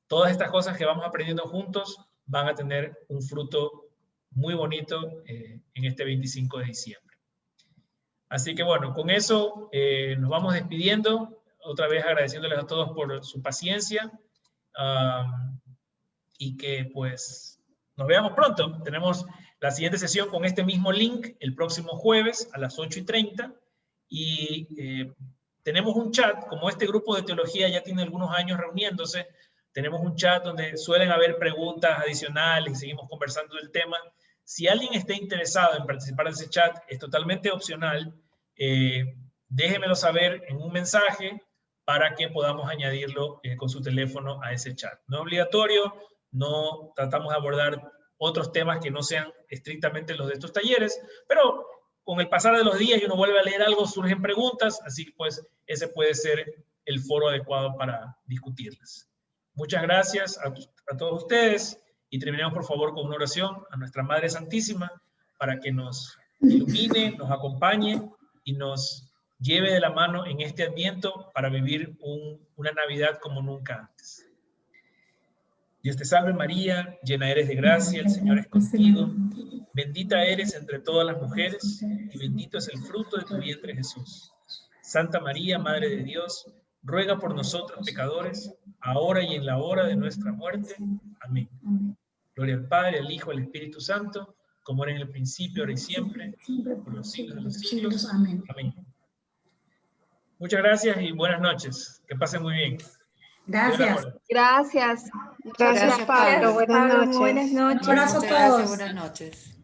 todas estas cosas que vamos aprendiendo juntos van a tener un fruto muy bonito en este 25 de diciembre. Así que bueno, con eso nos vamos despidiendo, otra vez agradeciéndoles a todos por su paciencia y que pues nos veamos pronto. Tenemos la siguiente sesión con este mismo link el próximo jueves a las 8:30 y tenemos un chat, como este grupo de teología ya tiene algunos años reuniéndose, tenemos un chat donde suelen haber preguntas adicionales y seguimos conversando del tema. Si alguien está interesado en participar en ese chat, es totalmente opcional. Déjemelo saber en un mensaje para que podamos añadirlo con su teléfono a ese chat. No es obligatorio, no tratamos de abordar otros temas que no sean estrictamente los de estos talleres, pero con el pasar de los días y uno vuelve a leer algo, surgen preguntas, así que pues ese puede ser el foro adecuado para discutirlas. Muchas gracias a todos ustedes y terminemos por favor con una oración a nuestra Madre Santísima para que nos ilumine, nos acompañe y nos lleve de la mano en este Adviento para vivir una Navidad como nunca antes. Dios te salve María, llena eres de gracia, el Señor es contigo. Bendita eres entre todas las mujeres y bendito es el fruto de tu vientre Jesús. Santa María, Madre de Dios, ruega por nosotros pecadores, ahora y en la hora de nuestra muerte. Amén. Gloria al Padre, al Hijo, al Espíritu Santo, como era en el principio, ahora y siempre, por los siglos de los siglos. Amén. Muchas gracias y buenas noches. Que pasen muy bien. Gracias. Gracias. Gracias, Pablo. Buenas noches. Buenas noches. Un abrazo a todos. Buenas noches.